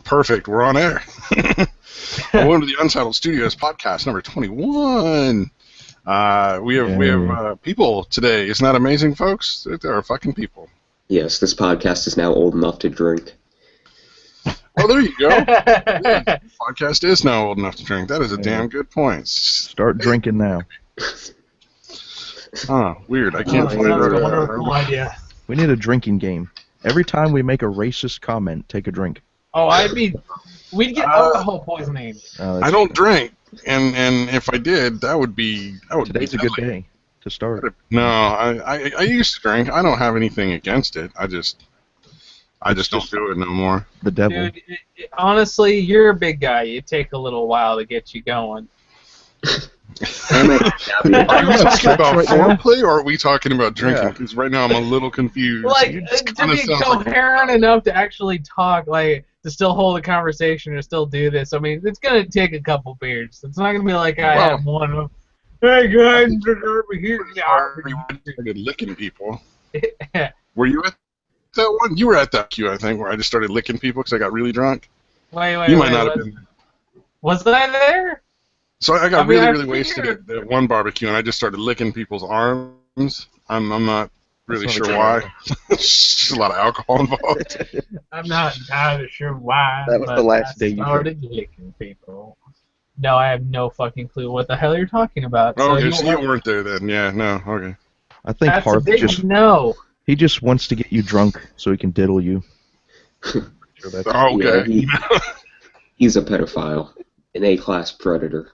Perfect. We're on air. Welcome to the Untitled Studios podcast number 21. We have people today. Isn't that amazing, folks? There are fucking people. Yes, this podcast is now old enough to drink. Oh, there you go. Yeah, podcast is now old enough to drink. That is a damn good point. Start drinking now. Weird. I can't find That's a it. wonderful idea. We need a drinking game. Every time we make a racist comment, take a drink. Oh, I mean, we'd get alcohol poisoning. I don't drink, and if I did, that would be Today's a good day to start. No, I used to drink. I don't have anything against it. I just don't do it no more. The devil. Dude, honestly, you're a big guy. It take a little while to get you going. Are we talking about foreplay, or are we talking about drinking? Because right now I'm a little confused. Like, to be coherent enough to actually talk, like, to still hold a conversation or still do this, I mean, it's going to take a couple beers. It's not going to be like I have one of, hey guys, over here. We started licking people. Were you at that one? You were at that queue, I think, where I just started licking people because I got really drunk. Wait, you might not have been. Was I there? So I got really wasted at that one barbecue, and I just started licking people's arms. I'm not really sure why. There's just a lot of alcohol involved. I'm not entirely sure why. That was the last day you started licking people. No, I have no fucking clue what the hell you're talking about. Oh, okay, so you weren't there then. Yeah, no, okay. I think That's Parth a big just no. He just wants to get you drunk so he can diddle you. Okay. Yeah, he's a pedophile, an A-class predator.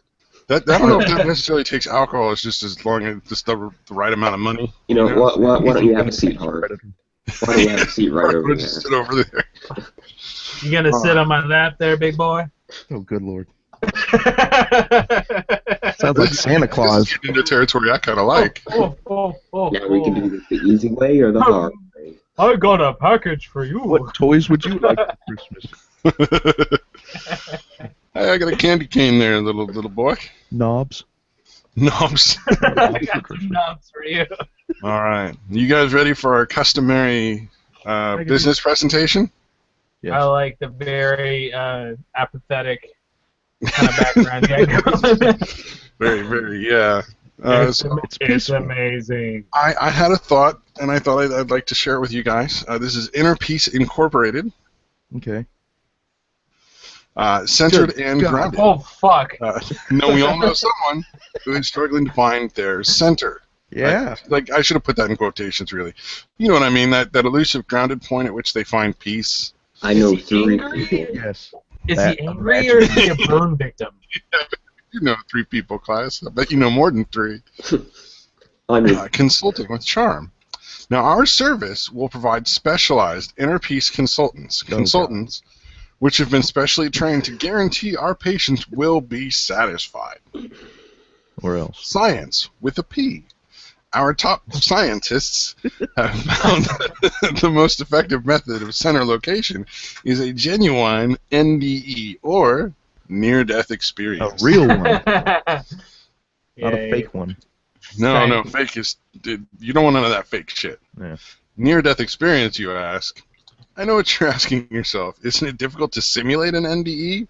I don't know if that necessarily takes alcohol. It's just as long as it's the right amount of money. You know, why don't you have a seat, Hart? Why don't you have a seat right over there? Just sit over there. You gonna sit on my lap there, big boy? Oh, good lord. Sounds like Santa Claus. This is getting into territory I kind of like. Now we can do this the easy way or the hard way. I got a package for you. What toys would you like for Christmas? Hey, I got a candy cane there, little boy. Knobs. Knobs. I got some knobs for you. All right. You guys ready for our customary business presentation? Yes. I like the very apathetic kind of background. Very, very, yeah. It's amazing. I had a thought, and I thought I'd like to share it with you guys. This is Inner Peace Incorporated. Okay. Centered and grounded. Oh, fuck. No, we all know someone who is struggling to find their center. Yeah. I should have put that in quotations, really. You know what I mean? That elusive grounded point at which they find peace. I know 3 people. Yes. Is he angry or is he a burn victim? You know 3 people, class. I bet you know more than 3. I'm Consulting with Charm. Now, our service will provide specialized inner peace consultants. Which have been specially trained to guarantee our patients will be satisfied. Or else. Science, with a P. Our top scientists have found that the most effective method of center location is a genuine NDE, or near-death experience. A real one. Not a fake one. No, fake is... You don't want none of that fake shit. Yeah. Near-death experience, you ask. I know what you're asking yourself. Isn't it difficult to simulate an NDE?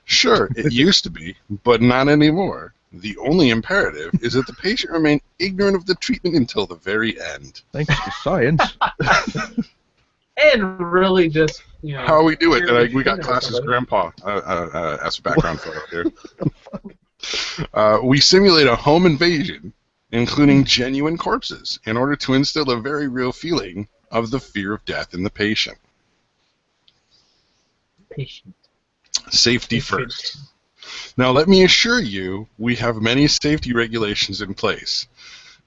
Sure, it used to be, but not anymore. The only imperative is that the patient remain ignorant of the treatment until the very end. Thanks to science. And really just, you know... How we do it, we got class's grandpa as a background photo here. We simulate a home invasion, including genuine corpses, in order to instill a very real feeling of the fear of death in the patient. Safety first. Now, let me assure you, we have many safety regulations in place,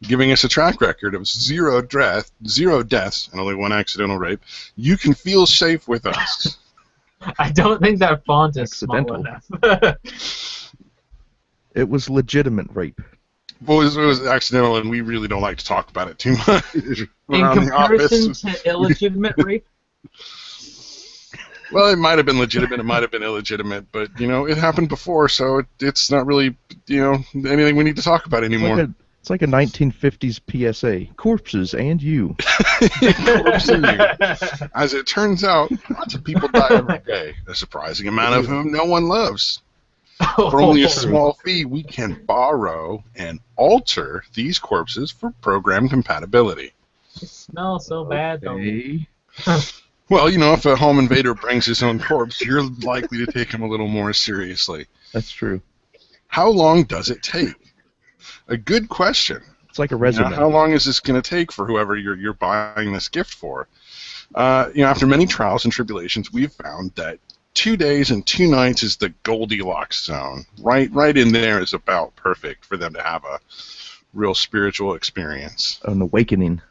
giving us a track record of zero deaths and only 1 accidental rape. You can feel safe with us. I don't think that font is small enough. It was legitimate rape. Well, it was accidental, and we really don't like to talk about it too much. In comparison to illegitimate rape? Well, it might have been legitimate, it might have been illegitimate, but, you know, it happened before, so it's not really, you know, anything we need to talk about anymore. It's like a 1950s PSA. Corpses and you. Corpse and you. As it turns out, lots of people die every day, a surprising amount of whom no one loves. For only a small fee, we can borrow and alter these corpses for program compatibility. It smells so bad, though. Okay. Well, you know, if a home invader brings his own corpse, you're likely to take him a little more seriously. That's true. How long does it take? A good question. It's like a resume. How long is this going to take for whoever you're buying this gift for? After many trials and tribulations, we've found that 2 days and 2 nights is the Goldilocks zone. Right in there is about perfect for them to have a real spiritual experience. An awakening.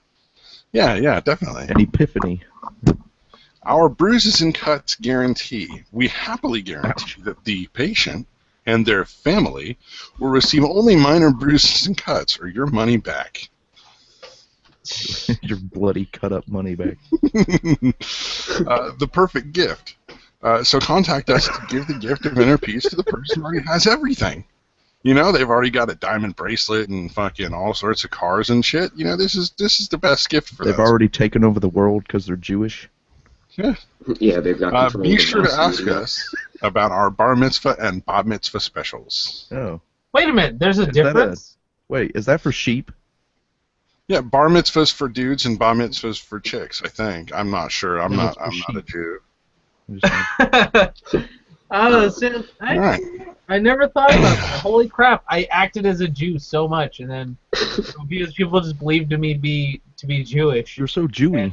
Yeah, definitely. An epiphany. Our bruises and cuts guarantee. We happily guarantee that the patient and their family will receive only minor bruises and cuts or your money back. Your bloody cut-up money back. The perfect gift. So contact us to give the gift of inner peace to the person who already has everything. You know, they've already got a diamond bracelet and fucking all sorts of cars and shit. You know, this is the best gift for them. They've already taken over the world because they're Jewish. Yeah, they've got control. Be sure to ask us about our bar mitzvah and bat mitzvah specials. Oh. Wait a minute, there's a difference? Wait, is that for sheep? Yeah, bar mitzvahs for dudes and bar mitzvahs for chicks, I think. I'm not sure. I'm not a Jew. I never thought about that. Holy crap, I acted as a Jew so much, and then because people just believed me to be Jewish. You're so Jewy. And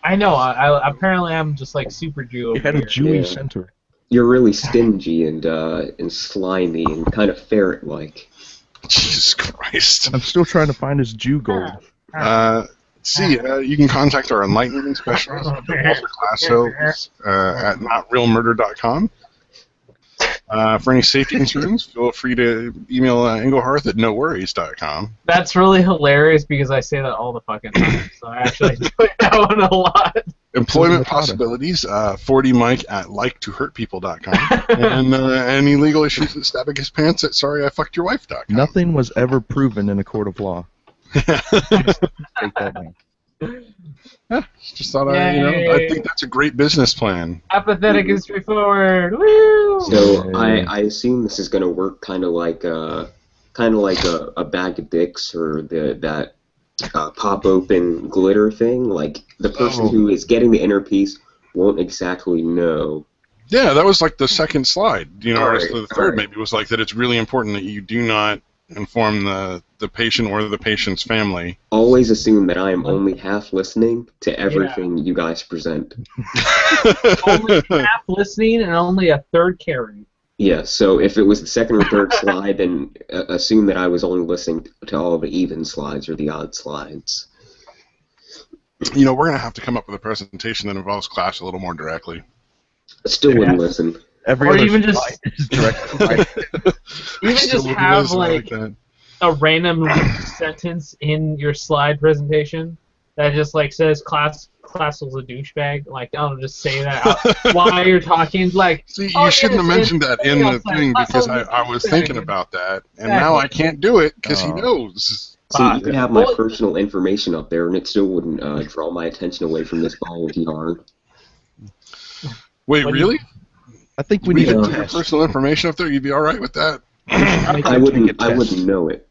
I know. I apparently I'm just like super Jew. You had a Jewy center. You're really stingy and slimy and kind of ferret-like. Jesus Christ. I'm still trying to find his Jew gold. You can contact our enlightenment specialist, Walter Classo, at notrealmurder.com. For any safety concerns, feel free to email Engelharth at noworries.com. That's really hilarious because I say that all the fucking time, so I actually enjoy that one a lot. Employment possibilities, 40mike at liketohurtpeople.com. And any legal issues with stabbing his pants at sorryifuckedyourwife.com. Nothing was ever proven in a court of law. Take that down. Just thought I think that's a great business plan. Apathetic and straightforward. Woo! So I assume this is going to work kind of like a bag of dicks or that pop open glitter thing. Like the person who is getting the inner piece won't exactly know. Yeah, that was like the second slide. Or Right, the third maybe was like that. It's really important that you do not inform the patient or the patient's family. Always assume that I am only half listening to everything you guys present. Only half listening and only a third caring. Yeah, so if it was the second or third slide, then assume that I was only listening to all the even slides or the odd slides. We're going to have to come up with a presentation that involves Clash a little more directly. I still wouldn't listen. Or even just have like a random sentence in your slide presentation that just like says Classel's a douchebag. Like, I don't know, just say that while you're talking. Like, see, you shouldn't have mentioned that in the thing because I was thinking about that, and now I can't do it because he knows. See, you could have my personal information up there, and it still wouldn't draw my attention away from this ball of yarn. Wait, really? I think we need to put your personal information up there. You'd be all right with that? I wouldn't know it.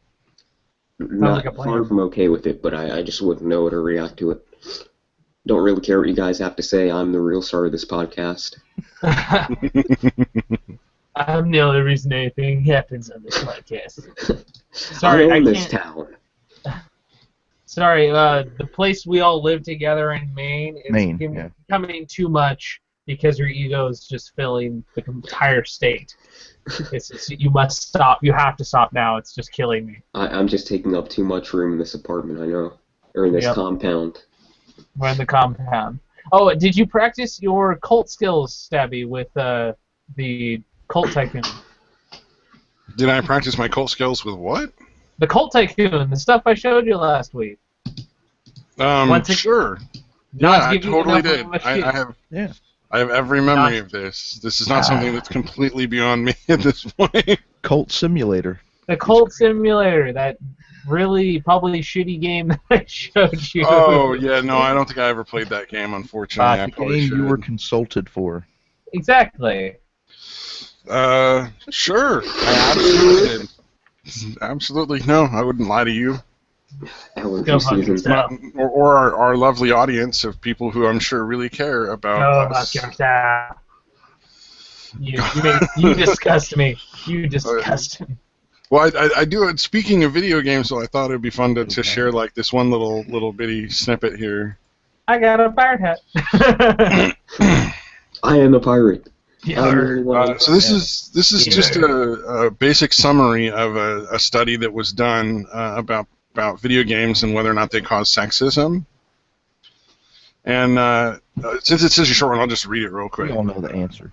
Not like far from okay with it, but I just wouldn't know it or react to it. Don't really care what you guys have to say. I'm the real star of this podcast. I'm the only reason anything happens on this podcast. Sorry, I own this town. Sorry, the place we all live together in Maine is becoming too much because your ego is just filling the entire state. You must stop. You have to stop now. It's just killing me. I'm just taking up too much room in this apartment, I know. Or in this compound. We're in the compound. Oh, did you practice your cult skills, Stabby, with the Cult Tycoon? Did I practice my cult skills with what? The Cult Tycoon, the stuff I showed you last week. Sure. Yeah, I totally did. I have every memory of this. This is not something that's completely beyond me at this point. Cult Simulator. The Cult Simulator, that really probably shitty game that I showed you. Oh, yeah, no, I don't think I ever played that game, unfortunately. I The probably game should. you were consulted for. Exactly. Sure. I absolutely did. Absolutely. No, I wouldn't lie to you. Go fuck yourself. Or our lovely audience of people who I'm sure really care about Go us. fuck yourself. You disgust me. You disgust me. Well, I do it. Speaking of video games, so I thought it'd be fun to share like this one little bitty snippet here. I got a pirate hat. I am a pirate. So this is just a basic summary of a study that was done about video games and whether or not they cause sexism. And since it's such a short one, I'll just read it real quick. We all know the answer.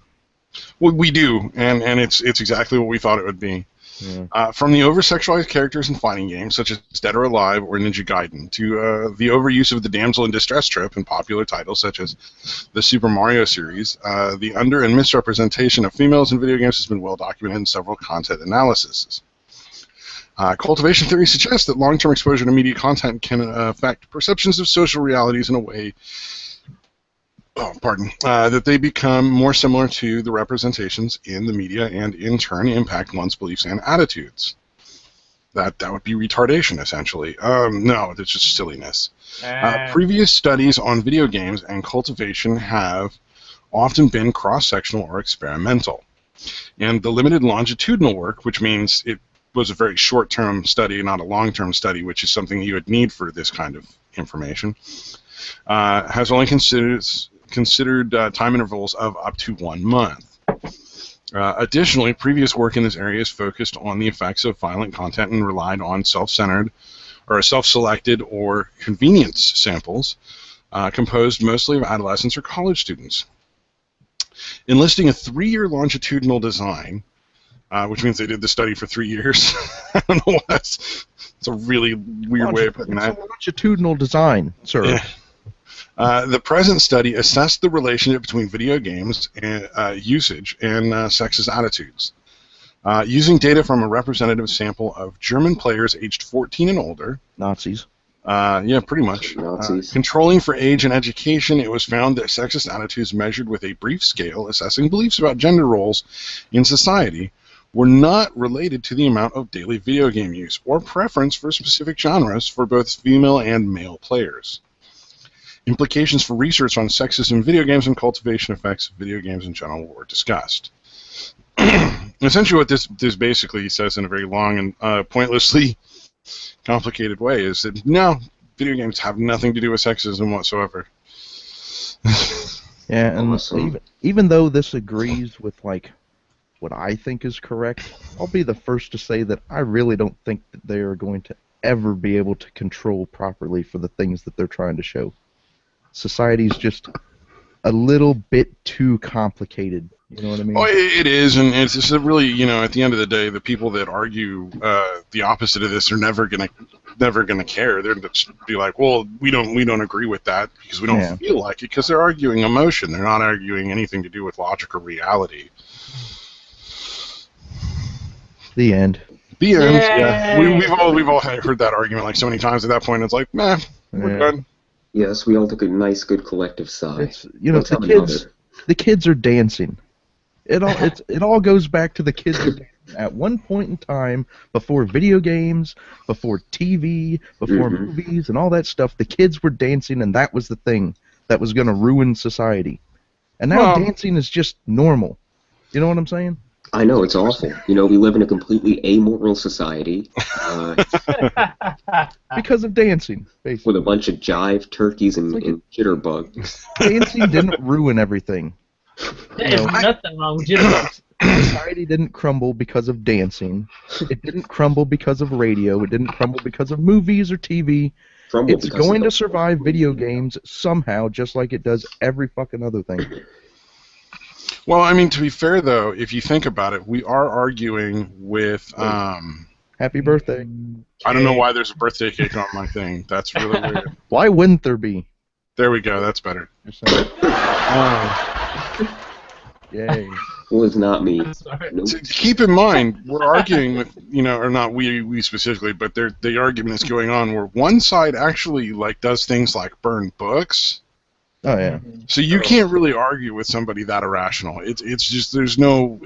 Well, we do, and it's exactly what we thought it would be. Yeah. From the over-sexualized characters in fighting games, such as Dead or Alive or Ninja Gaiden, to the overuse of the damsel in distress trope in popular titles such as the Super Mario series, the under- and misrepresentation of females in video games has been well documented in several content analyses. Cultivation theory suggests that long-term exposure to media content can affect perceptions of social realities in a way that they become more similar to the representations in the media and in turn impact one's beliefs and attitudes. That would be retardation, essentially. No, that's just silliness. Previous studies on video games and cultivation have often been cross-sectional or experimental. And the limited longitudinal work, which means it was a very short-term study, not a long-term study, which is something you would need for this kind of information, has only considered time intervals of up to 1 month. Additionally, previous work in this area is focused on the effects of violent content and relied on self-centered or self-selected or convenience samples composed mostly of adolescents or college students. Enlisting a 3-year longitudinal design, which means they did the study for 3 years. I don't know why it's a really weird way of putting that. It's a longitudinal design, sir. Yeah. The present study assessed the relationship between video games and, usage and sexist attitudes. Using data from a representative sample of German players aged 14 and older. Nazis. Yeah, pretty much. Nazis. Controlling for age and education, it was found that sexist attitudes measured with a brief scale assessing beliefs about gender roles in society were not related to the amount of daily video game use or preference for specific genres for both female and male players. Implications for research on sexism in video games and cultivation effects of video games in general were discussed. Essentially what this basically says in a very long and pointlessly complicated way is that, no, video games have nothing to do with sexism whatsoever. Yeah, and Awesome. even though this agrees with, like, what I think is correct, I'll be the first to say that I really don't think that they are going to ever be able to control properly for the things that they're trying to show. Society's just a little bit too complicated. You know what I mean? Oh, it is, and it's just really, at the end of the day, the people that argue the opposite of this are never gonna care. They're just be like, well, we don't agree with that because we don't feel like it, because they're arguing emotion. They're not arguing anything to do with logic or reality. The end. The end. Yeah, we've all heard that argument like so many times. At that point, it's like, meh, we're done. Yes, we all took a nice, good collective sigh. It's, the kids are dancing. It all goes back to the kids are dancing. At one point in time, before video games, before TV, before movies, and all that stuff, the kids were dancing, and that was the thing that was going to ruin society. And now dancing is just normal. You know what I'm saying? I know, it's awful. We live in a completely amoral society. Because of dancing, basically. With a bunch of jive turkeys and jitterbugs. Dancing didn't ruin everything. There's nothing wrong with jitterbugs. Society didn't crumble because of dancing. It didn't crumble because of radio. It didn't crumble because of movies or TV. It's going to survive video games somehow, just like it does every fucking other thing. Well, I mean, to be fair, though, if you think about it, we are arguing with... Happy birthday. I don't know why there's a birthday cake on my thing. That's really weird. Why wouldn't there be? There we go. That's better. Yay. Was not me. I'm sorry. Nope. So keep in mind, we're arguing with, or not we specifically, but the argument is going on where one side actually like does things like burn books. Oh yeah. So you can't really argue with somebody that irrational. It's just there's no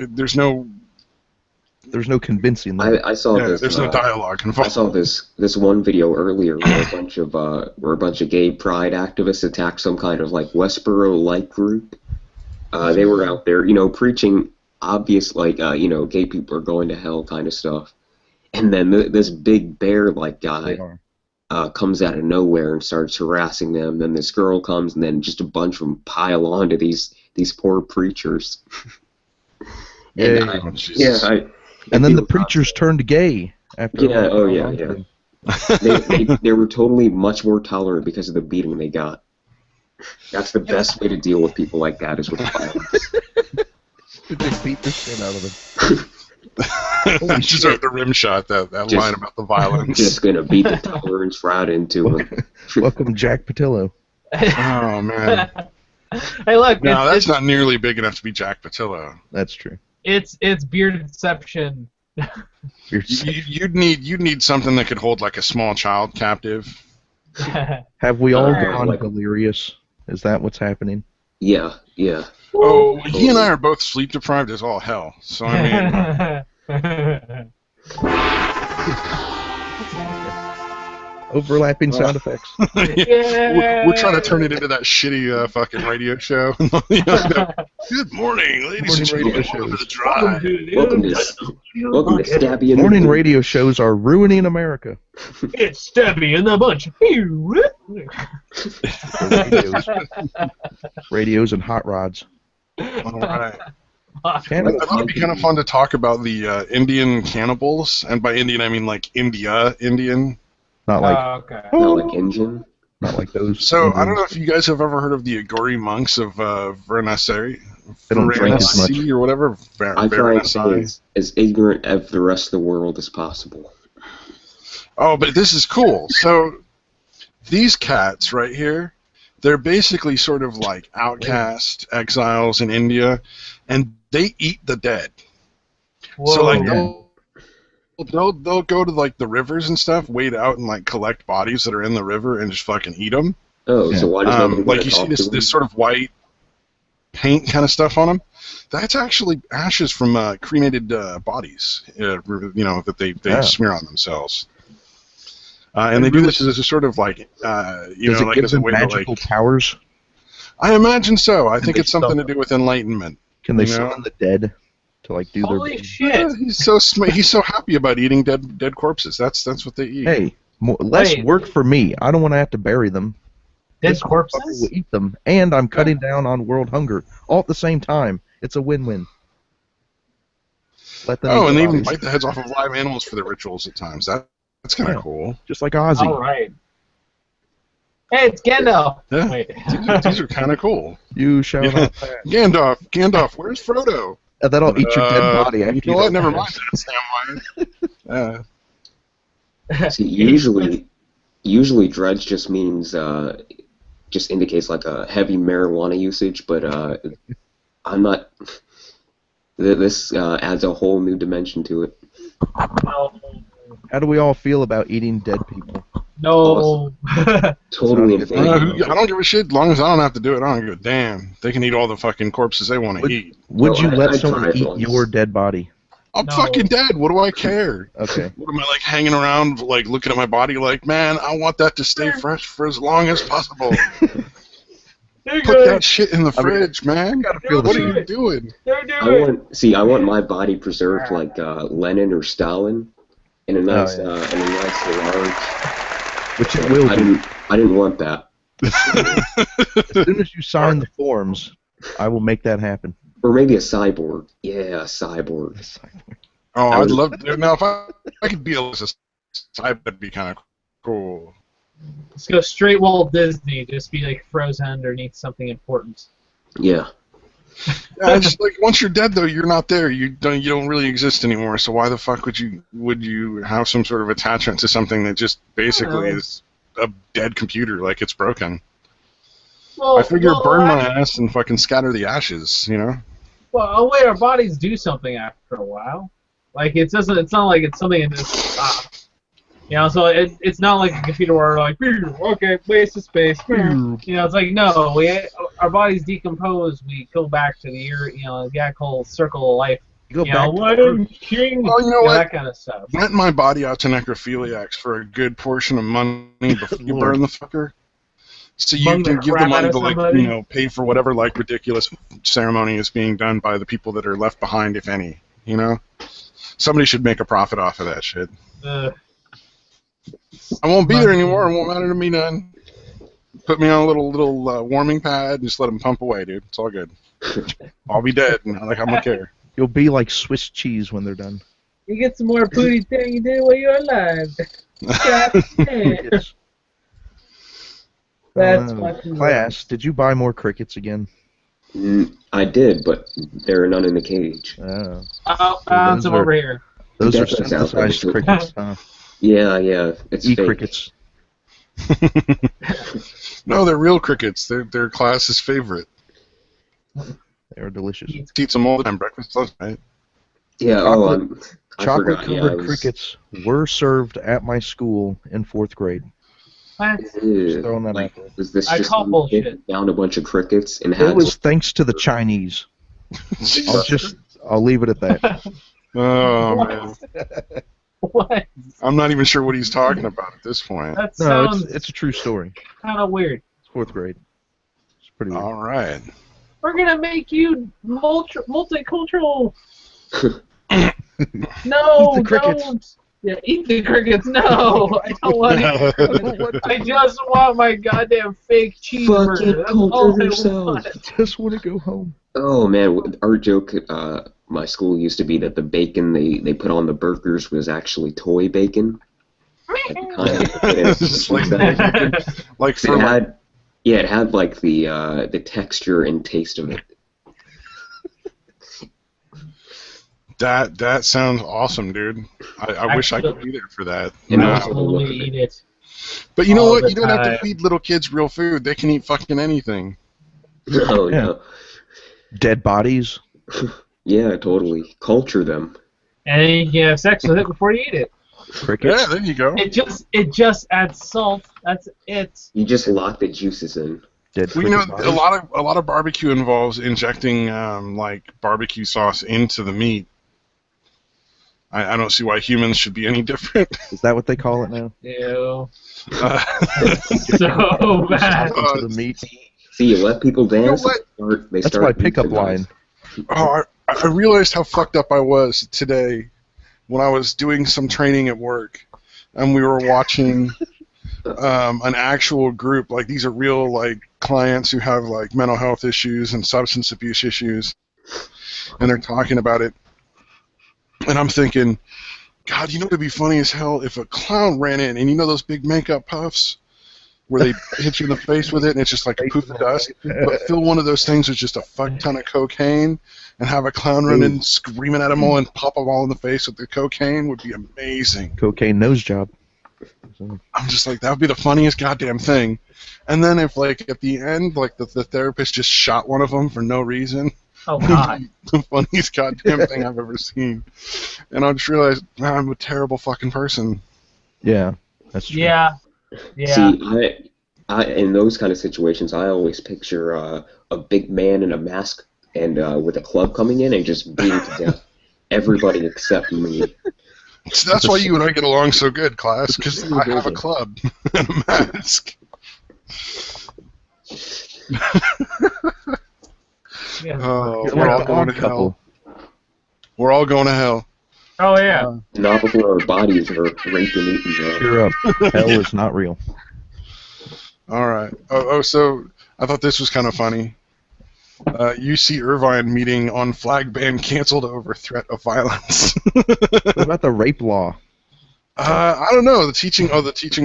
convincing them. I saw this. There's no dialogue involved. I saw this one video earlier where a bunch of gay pride activists attacked some kind of like Westboro like group. They were out there, preaching obvious like gay people are going to hell kind of stuff, and then this big bear like guy comes out of nowhere and starts harassing them. Then this girl comes, and then just a bunch of them pile onto these poor preachers. And and then the preachers turned gay after. Yeah, They were totally much more tolerant because of the beating they got. That's the best way to deal with people like that, is with violence. They beat the shit out of them. Just over the rim shot, that line about the violence. Just gonna beat the tolerance right into him. Welcome, Jack Patillo. Oh man. Hey, look. No, that's not nearly big enough to be Jack Patillo. That's true. It's beardception. You'd need something that could hold like a small child captive. Have we all gone delirious? Is that what's happening? Yeah. Oh, he and I are both sleep deprived as all hell. So I mean, overlapping sound effects. Yeah. We're trying to turn it into that shitty fucking radio show. Good morning, ladies and gentlemen. Welcome to the drive. Welcome to Stabby. Morning radio shows are ruining America. It's Stabby and the bunch. Radios and hot rods. All right. I thought it'd be kind of fun to talk about the Indian cannibals, and by Indian I mean like Indian. Not like not like Indian. Not like those. So Indians. I don't know if you guys have ever heard of the Agori monks of Varanasi. They don't drink as much. Or whatever. I try to stay as ignorant of the rest of the world as possible. Oh, but this is cool. So these cats right here, they're basically sort of like outcast exiles in India, and they eat the dead. Whoa. So like they'll go to like the rivers and stuff, wade out and like collect bodies that are in the river and just fucking eat them. Oh, so why does nobody like you see this sort of white paint kind of stuff on them? That's actually ashes from cremated bodies, that they smear on themselves. And they do this as a sort of like, Does it give as a them way magical to like. powers? I imagine so. I think they it's something to do with enlightenment. Can they summon the dead to like do Holy their? shit! Yeah, he's so happy about eating dead corpses. That's what they eat. Hey, less work for me. I don't want to have to bury them. Dead This corpses? motherfucker will eat them, and I'm cutting down on world hunger all at the same time. It's a win-win. Let them eat and they even bodies. bite the heads off of live animals for their rituals at times. That's kind of cool. Just like Ozzy. All right. Hey, it's Gandalf. Yeah. Wait. These are kind of cool. You shall not pass. Gandalf, where's Frodo? And then I'll eat your dead body after You know what? don't Never pass. mind that, Samwise. See, usually dreads just means just indicates like a heavy marijuana usage, but I'm not. This adds a whole new dimension to it. How do we all feel about eating dead people? No. Totally in I favor. don't give a shit. As long as I don't have to do it, I don't give a damn. They can eat all the fucking corpses they want to eat. Would you let I'd someone try it eat once. your dead body? I'm No. fucking dead. What do I care? Okay. What am I like hanging around, like looking at my body, like, man, I want that to stay fresh for as long as possible. Put that shit in the fridge, man. feel the What are same. you doing? I want my body preserved like Lenin or Stalin in a nice large. Which it will be. I didn't want that. As soon as you sign the forms, I will make that happen. Or maybe a cyborg. Yeah, a cyborg. Oh, I'd love to. Now, if I could be a type, that'd be kind of cool. Let's go straight Walt Disney. Just be like frozen underneath something important. Yeah. Yeah, it's like once you're dead, though, you're not there. You don't really exist anymore. So why the fuck would you have some sort of attachment to something that just basically is a dead computer, like it's broken? Well, I figure burn my ass and fucking scatter the ashes, you know? Well, the way our bodies do something after a while. Like it's not like it's something that just stops. You know, so it's not like a computer where we're like, okay, waste of space. You know, it's like no, our bodies decompose. We go back to the whole circle of life. You go You back know, to what the king? Well, you know what? That kind of stuff. Rent my body out to necrophiliacs for a good portion of money before you Lord. burn the fucker. So you Bung the can give the crap money out to, of like, somebody? pay for whatever, like, ridiculous ceremony is being done by the people that are left behind, if any. You know? Somebody should make a profit off of that shit. I won't be there anymore. It won't matter to me none. Put me on a little warming pad and just let them pump away, dude. It's all good. I'll be dead. And I'm gonna care. You'll be like Swiss cheese when they're done. You get some more booty thing you did while you're alive. God damn. That's fucking Class, did you buy more crickets again? I did, but there are none in the cage. Oh. Found some over here. Those are Definitely sounds like synthesized a- crickets, huh? Yeah, it's fake. E-crickets. No, they're real crickets. They're class's favorite. They are delicious. Eat them all the time. Breakfast, lunch, right? Yeah, I forgot. Chocolate-covered crickets were served at my school in 4th grade. What? Just throwing that out there. Was this I just call bullshit. found a bunch of crickets and It had was thanks to the Chinese. I'll leave it at that. Oh, man. What? I'm not even sure what he's talking about at this point. That No, sounds it's a true story. kind of weird. It's 4th grade. It's pretty weird. All right. We're gonna make you multicultural. No, Eat the crickets. don't. Yeah, eat the crickets. No, I don't want it. I just want my goddamn fake cheeseburger. That's all I want. I just want to go home. Oh man, our joke my school used to be that the bacon they put on the burgers was actually toy bacon. Just like that. Like for it had like the texture and taste of it. That sounds awesome, dude. I wish I could be there for that. And I also will totally eat it. But you know all what? the You don't have to time. feed little kids real food. They can eat fucking anything. Oh Yeah. yeah. Dead bodies. Yeah, totally. Culture them. And then you can have sex with it before you eat it. Crickets. Yeah, there you go. It just adds salt. That's it. You just lock the juices in. Dead Well, you know, cricket a bodies. lot of barbecue involves injecting like barbecue sauce into the meat. I don't see why humans should be any different. Is that what they call it now? Ew. Uh, So bad. Into the meat. See, you let people dance. what? That's my pickup line. Oh, I realized how fucked up I was today when I was doing some training at work, and we were watching an actual group. Like, these are real, like, clients who have, like, mental health issues and substance abuse issues, and they're talking about it. And I'm thinking, God, you know what would be funny as hell if a clown ran in, and you know those big makeup puffs where they hit you in the face with it, and it's just like a poof of dust, but fill one of those things with just a fuck ton of cocaine, and have a clown run in screaming at them all and pop them all in the face with the cocaine would be amazing. Cocaine nose job. I'm just like, that would be the funniest goddamn thing. And then if, like, at the end, like, the therapist just shot one of them for no reason, Oh God. the funniest goddamn thing I've ever seen. And I just realized, man, I'm a terrible fucking person. Yeah, that's true. Yeah. Yeah. See, I in those kind of situations, I always picture a big man in a mask and with a club coming in and just beating to death everybody except me. So that's why you and I get along so good, class, because I have a club and a mask. Yeah. Oh, You're we're all like the going odd to hell. couple. We're all going to hell. Oh yeah. Not before our bodies are raped and eaten. Though. Cheer up. Hell is not real. All right. So I thought this was kind of funny. UC Irvine meeting on flag ban canceled over threat of violence. What about the rape law? I don't know. The teaching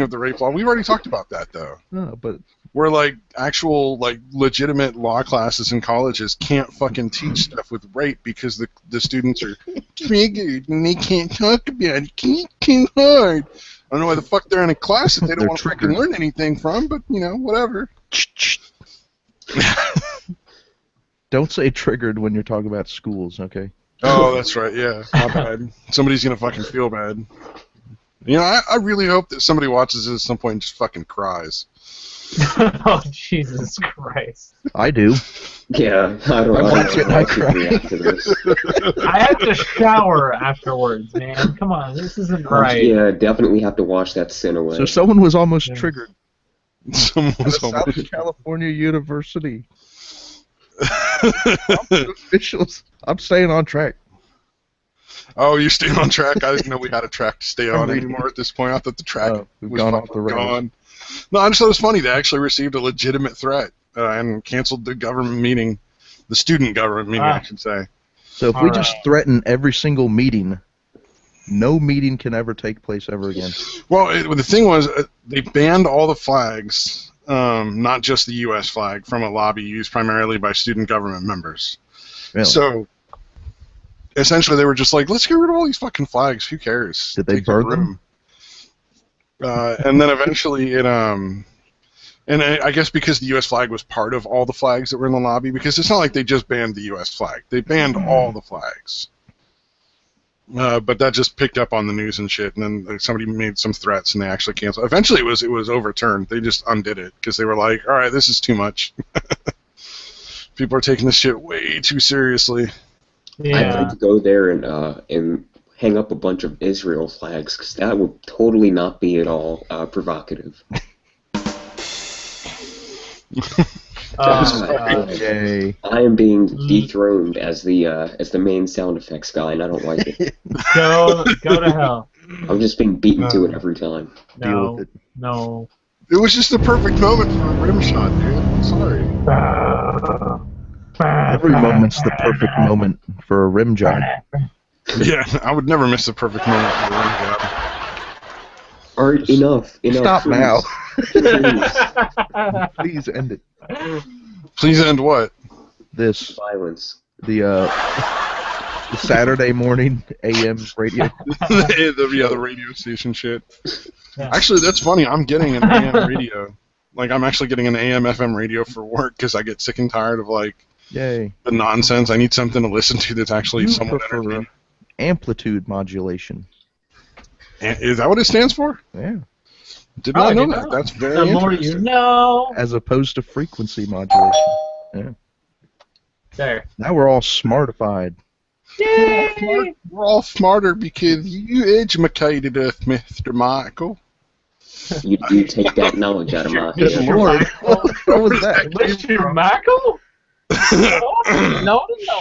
of the rape law. We've already talked about that, though. No, but Where, like, actual, like, legitimate law classes in colleges can't fucking teach stuff with rape because the students are triggered and they can't talk about it. Too hard. I don't know why the fuck they're in a class that they don't They're want to fucking triggered. learn anything from, but, you know, whatever. Don't say triggered when you're talking about schools, okay? Oh, that's right. Yeah, my bad. Somebody's gonna fucking feel bad. You know, I really hope that somebody watches this at some point and just fucking cries. Oh, Jesus Christ. I do. Yeah, I don't know how to react to this. I have to shower afterwards, man. Come on, this isn't right. Yeah, definitely have to wash that sin away. So someone was almost triggered. Someone was Southern California University. Officials. I'm staying on track. Oh, you're staying on track? I didn't know we had a track to stay on anymore at this point. I thought the track was gone off the rails. Gone. No, I just thought it was funny. They actually received a legitimate threat and canceled the government meeting, the student government meeting, I should say. So if we just threaten every single meeting, no meeting can ever take place ever again. Well, the thing was, they banned all the flags, not just the U.S. flag, from a lobby used primarily by student government members. Really? So essentially, they were just like, let's get rid of all these fucking flags. Who cares? Did they burn them? And then eventually it and I guess because the U.S. flag was part of all the flags that were in the lobby, because it's not like they just banned the U.S. flag. They banned all the flags. But that just picked up on the news and shit, and then somebody made some threats, and they actually canceled. Eventually, it was overturned. They just undid it, because they were like, all right, this is too much. People are taking this shit way too seriously. Yeah. I'd like to go there and hang up a bunch of Israel flags, because that would totally not be at all provocative. Yay. I am being dethroned as the main sound effects guy, and I don't like it. Go to hell. I'm just being beaten to it every time. No. It was just the perfect moment for a rim shot, dude. I'm sorry. Every moment's the perfect moment for a rim job. Yeah, I would never miss the perfect moment for a rim job. All right, enough. Stop please. now. Please. Please end it. Please end what? This. Violence. The Saturday morning AM radio. the radio station shit. Yeah. Actually, that's funny. I'm getting an AM radio. Like, I'm actually getting an AM FM radio for work because I get sick and tired of, like, the nonsense. I need something to listen to that's actually somewhat entertaining. Amplitude modulation. Is that what it stands for? Yeah. Did not know that. That's very interesting. The more you know. As opposed to frequency modulation. Yeah. There. Now we're all smartified. Yay! We're all smarter because you educated us, Mr. Michael. You take that knowledge out of my head. Good Lord. What was that? Mr. Michael?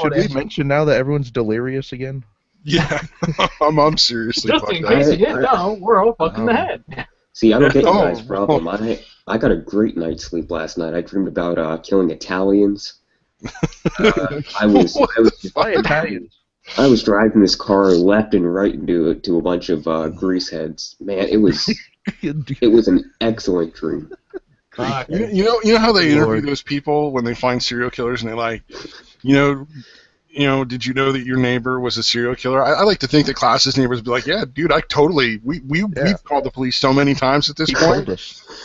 Should we mention now that everyone's delirious again? Yeah. I'm seriously just in case you didn't know, we're all fucking the head. See, I don't get you guys' problem. I got a great night's sleep last night. I dreamed about killing Italians. I was driving this car left and right into a bunch of grease heads. Man, it was an excellent dream. You know how they interview those people when they find serial killers and they're like, did you know that your neighbor was a serial killer? I like to think that Klaus's neighbors would be like, yeah, dude, we've called the police so many times at this point.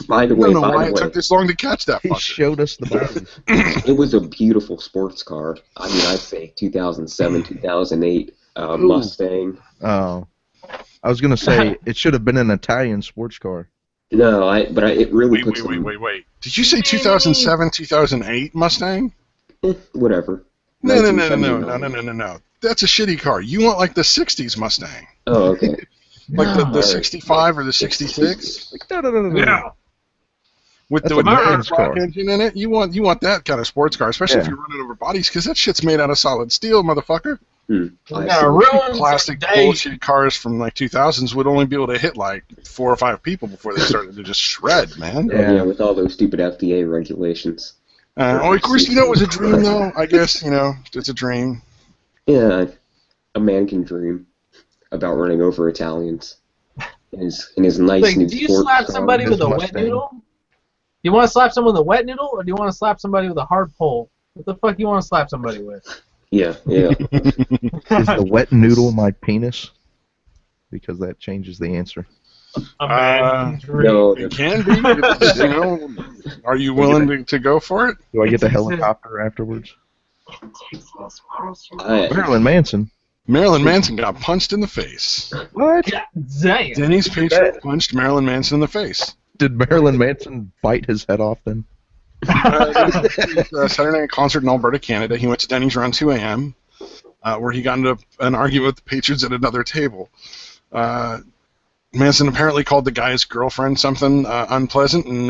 By the way, I don't know why it took this long to catch that fucker. He showed us the bodies. It was a beautiful sports car. I mean, I'd say 2007, 2008 Mustang. Oh. I was going to say, it should have been an Italian sports car. No, it really puts Wait. Did you say 2007, 2008 Mustang? Whatever. No. That's a shitty car. You want like the 60s Mustang. Oh, okay. Like the 65 or the 66? No. Yeah. With the rock engine in it, you want that kind of sports car, especially if you're running over bodies, because that shit's made out of solid steel, motherfucker. Plastic bullshit cars from like 2000s would only be able to hit like 4 or 5 people before they started to just shred, man. Yeah, with all those stupid FDA regulations. Of course, it was a dream, though. I guess, it's a dream. Yeah, a man can dream about running over Italians in his nice new do you slap somebody with a wet noodle? You want to slap someone with a wet noodle, or do you want to slap somebody with a hard pole? What the fuck do you want to slap somebody with? Yeah. Is the wet noodle my penis? Because that changes the answer. No, it can be. Are you willing to go for it? Do I get the helicopter afterwards? Marilyn Manson. Marilyn Manson got punched in the face. What? God damn. Denny's patron punched Marilyn Manson in the face. Did Marilyn Manson bite his head off then? Saturday night concert in Alberta, Canada. He went to Denny's around 2 a.m., where he got into an argument with the patrons at another table. Manson apparently called the guy's girlfriend something unpleasant and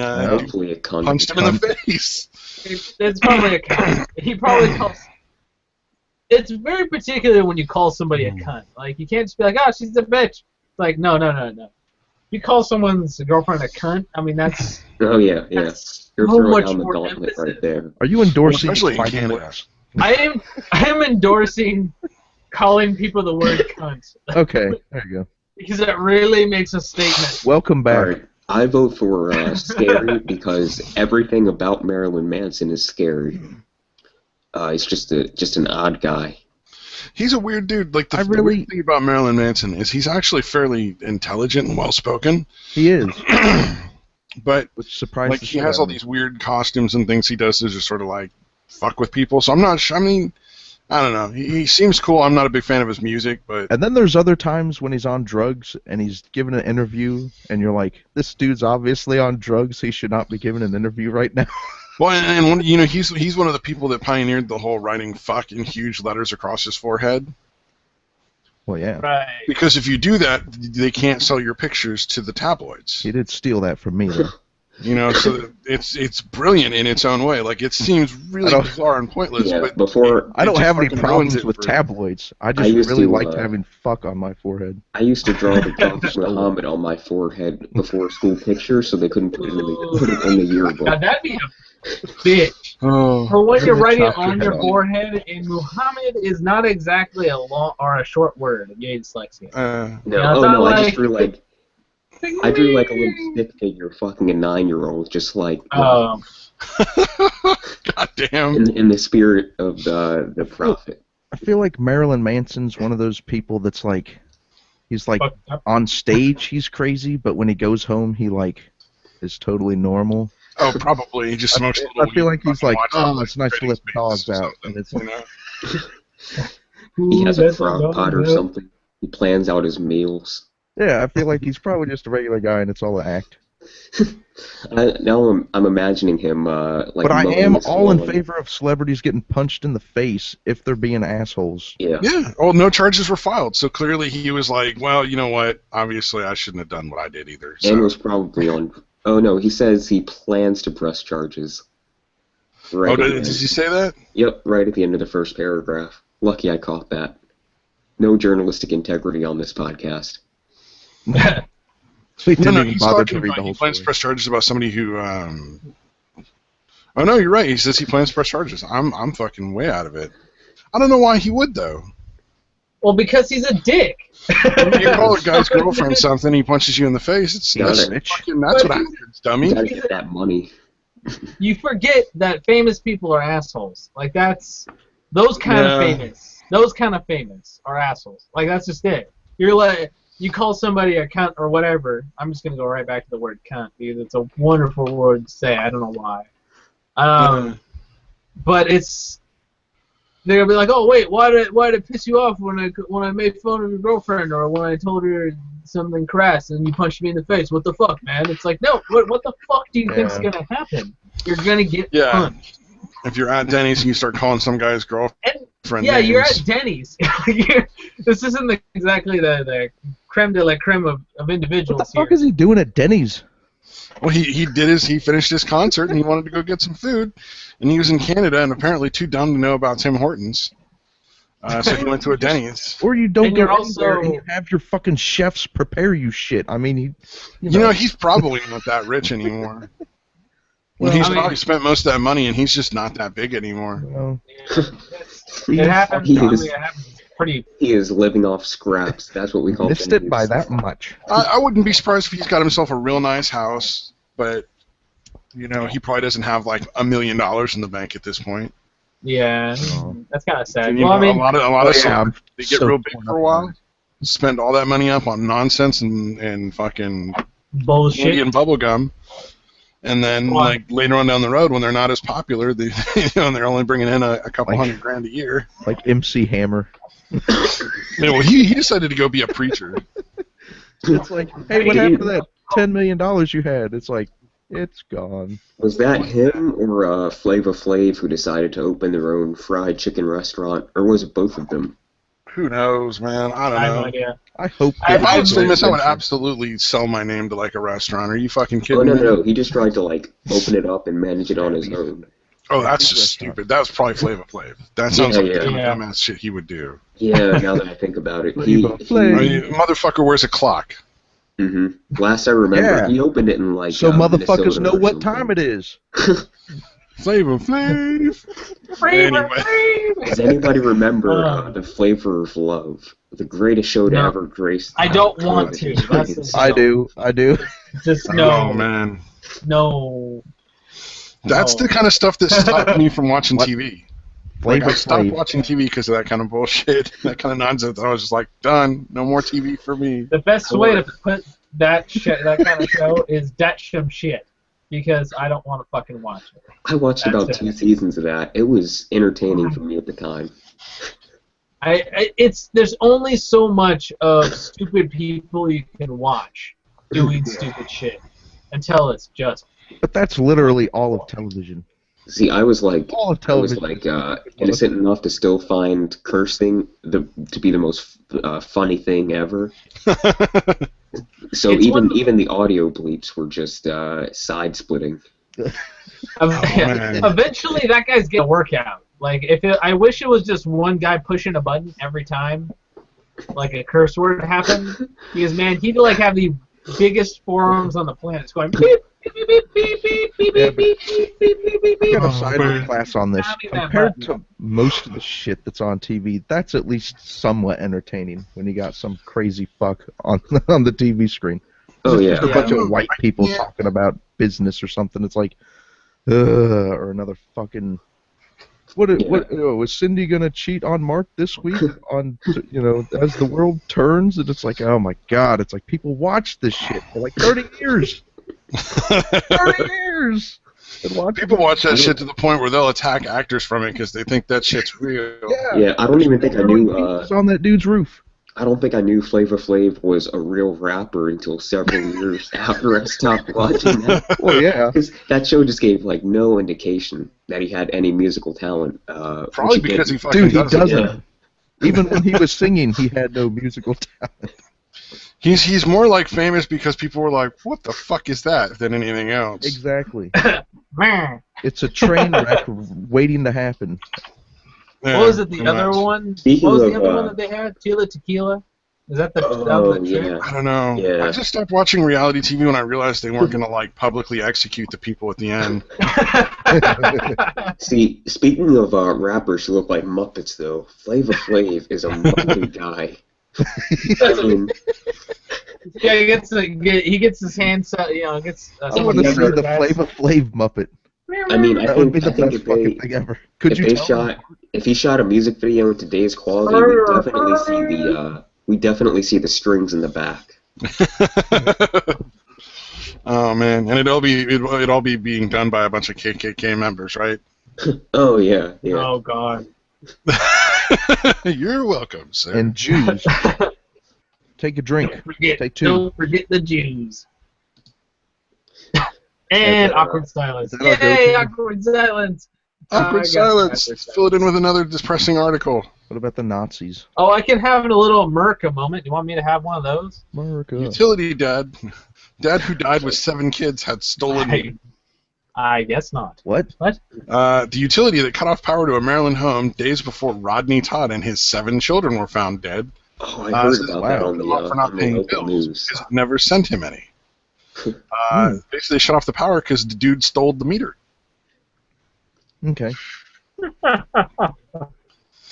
punched him in the face. It's probably a cunt. He probably calls. It's very particular when you call somebody a cunt. Like, you can't just be like, oh, she's a bitch. It's like, no. You call someone's girlfriend a cunt, I mean, that's... Oh, yeah. You're so throwing much down the more gauntlet emphasis. right there. Are you endorsing Especially in fighting Canada. words? I am endorsing calling people the word cunt. Okay, there you go. Because it really makes a statement. Welcome back. All right. I vote for scary because everything about Marilyn Manson is scary. He's just an odd guy. He's a weird dude. Like, the weird thing about Marilyn Manson is he's actually fairly intelligent and well-spoken. He is. But, which surprises like, he has all these weird costumes and things he does to just sort of, like, fuck with people. So I'm not sure. I mean, I don't know. He seems cool. I'm not a big fan of his music, but... And then there's other times when he's on drugs and he's giving an interview, and you're like, this dude's obviously on drugs. He should not be giving an interview right now. Well, and you know, he's one of the people that pioneered the whole writing "fuck" in huge letters across his forehead. Well, yeah. Right. Because if you do that, they can't sell your pictures to the tabloids. He did steal that from me, though. You know, so it's brilliant in its own way. Like, it seems really bizarre and pointless. Yeah, but before I don't have any fucking problems ruins it with for- tabloids. I just really liked having fuck on my forehead. I used to draw the Prophet Muhammad on my forehead before school pictures, so they couldn't put it in the yearbook. Now, that'd be a bitch. Oh, For when you're writing it chop your on your head off. forehead, and Muhammad is not exactly a long or a short word. You ain't dyslexia. I drew like a little stick figure fucking a 9-year-old, just like God damn. in the spirit of the Prophet. I feel like Marilyn Manson's one of those people that's like, he's like on stage he's crazy, but when he goes home he like is totally normal. Oh, probably. He just smokes a little I feel weed like he's and like, watches oh, like it's nice to let the dogs or out. something, And it's you like, know? He has a crock pot or something. He plans out his meals. yeah, I feel like he's probably just a regular guy and it's all an act. Now I'm imagining him like. But I mowing am his all in lawn. favor of celebrities getting punched in the face if they're being assholes. Yeah. Yeah. Well, no charges were filed, so clearly he was like, well, you know what? Obviously, I shouldn't have done what I did either. So. And was probably on. Oh no, he says he plans to press charges. Right. Did he say that? Yep, right at the end of the first paragraph. Lucky I caught that. No journalistic integrity on this podcast. So he didn't No, even he's bother talking to read about the he whole plans to story. press charges about somebody who. Oh no, you're right. He says he plans to press charges. I'm fucking way out of it. I don't know why he would though. Well, because he's a dick. You call a guy's girlfriend something, he punches you in the face. That's what happens, dummy. You gotta get that money. You forget that famous people are assholes. Like, that's those kind of famous. Those kind of famous are assholes. Like, that's just it. You're like, you call somebody a cunt or whatever. I'm just gonna go right back to the word cunt because it's a wonderful word to say. I don't know why. But they're gonna be like, oh wait, why did it piss you off when I made fun of your girlfriend or when I told her something crass and you punched me in the face? What the fuck, man? It's like, no, what the fuck do you think's gonna happen? You're gonna get punched. If you're at Denny's and you start calling some guy's girlfriend names. You're at Denny's. This isn't exactly the creme de la creme of individuals. What the fuck is he doing at Denny's? Well, he finished his concert and he wanted to go get some food, and he was in Canada and apparently too dumb to know about Tim Hortons, so he went to a Denny's. Or you don't go also- anywhere and you have your fucking chefs prepare you shit. I mean, You know, he's probably not that rich anymore. Well, he's probably spent most of that money, and he's just not that big anymore. well, It happens. He I mean, is- it happens pretty. He is living off scraps. That's what we call missed it by that much. I wouldn't be surprised if he's got himself a real nice house, but you know, he probably doesn't have like $1 million in the bank at this point. Yeah, Oh. that's kind of sad. You Well, I know, mean, a lot of yeah, I'm they get so real big torn for up a while, on spend all that money up on nonsense and fucking bullshit. candy and bubble gum, And then, like later on down the road, when they're not as popular, they, and they're only bringing in a couple $100,000 a year. Like MC Hammer. Yeah, well, he decided to go be a preacher. It's like, hey, what happened to that $10 million you had? It's like, it's gone. Was that him or Flava Flav who decided to open their own fried chicken restaurant, or was it both of them? Who knows, man? I don't know. I have no idea. I hope. If I was famous, I would absolutely sell my name to like a restaurant. Are you fucking kidding me? No. He just tried to like open it up and manage it on his own. Oh, that's just stupid. That was probably Flava Flav. That sounds like the dumbass shit he would do. Yeah, now that I think about it, motherfucker wears a clock. Last I remember, he opened it in like. So motherfuckers know what time it is. Flava Flav. Anyway. Does anybody remember the Flavor of Love? The greatest show to ever grace. I don't want to. I do. Just no. Oh man. No. That's the kind of stuff that stopped me from watching TV. Like, I stopped Flav. watching TV because of that kind of bullshit, that kind of nonsense. I was just like, done. No more TV for me. The best way to put that kind of show is that some shit, because I don't want to fucking watch it. I watched about 2 seasons of that. It was entertaining for me at the time. There's only so much of stupid people you can watch doing stupid shit until it's just. But that's literally all of television. See, I was like, innocent innocent enough to still find cursing to be the most funny thing ever. So even the audio bleeps were just side splitting. Eventually, that guy's getting a workout. Like, I wish it was just one guy pushing a button every time, like a curse word happened. Because man, he'd like have the biggest forearms on the planet. It's going beep beep beep beep beep beep beep beep beep beep beep. I got a cyber class on this. Compared to most of the shit that's on TV, that's at least somewhat entertaining when you got some crazy fuck on the TV screen. Oh yeah, just a bunch of white people talking about business or something. It's like, or another fucking. Was Cindy gonna cheat on Mark this week? As the world turns, and it's like, oh my god! It's like people watch this shit for like 30 years. 30 years. People watch that shit to the point where they'll attack actors from it because they think that shit's real. Yeah, I don't even think I knew. It's on that dude's roof. I don't think I knew Flava Flav was a real rapper until several years after I stopped watching that. Well, yeah. Because that show just gave like no indication that he had any musical talent. Probably because he fucking doesn't. Yeah. Even when he was singing, he had no musical talent. He's more like famous because people were like, what the fuck is that, than anything else. Exactly. It's a train wreck waiting to happen. Yeah, what was it? The other one? What was the other one that they had? Tequila? Is that the? I don't know. Yeah. I just stopped watching reality TV when I realized they weren't gonna like publicly execute the people at the end. See, speaking of rappers who look like Muppets, though, Flava Flav is a Muppet guy. I mean, yeah, he gets his hands. Gets. I want to see the Flava Flav Muppet. I mean, I think the best fucking thing ever. If he shot a music video in today's quality, we definitely see the strings in the back. Oh man, and it'd all be being done by a bunch of KKK members, right? Oh yeah. Oh god. You're welcome, sir. And Jews. Take a drink. Take 2. Don't forget the Jews. And awkward silence. Yay, awkward silence. Awkward silence. Fill it in with another depressing article. What about the Nazis? Oh, I can have a little America moment. Do you want me to have one of those? America. Utility dad. Dad who died with 7 kids had stolen... I guess not. What? The utility that cut off power to a Maryland home days before Rodney Todd and his 7 children were found dead. Oh, I heard about that on the local news. Because it never sent him any. Basically, they shut off the power because the dude stole the meter. Okay.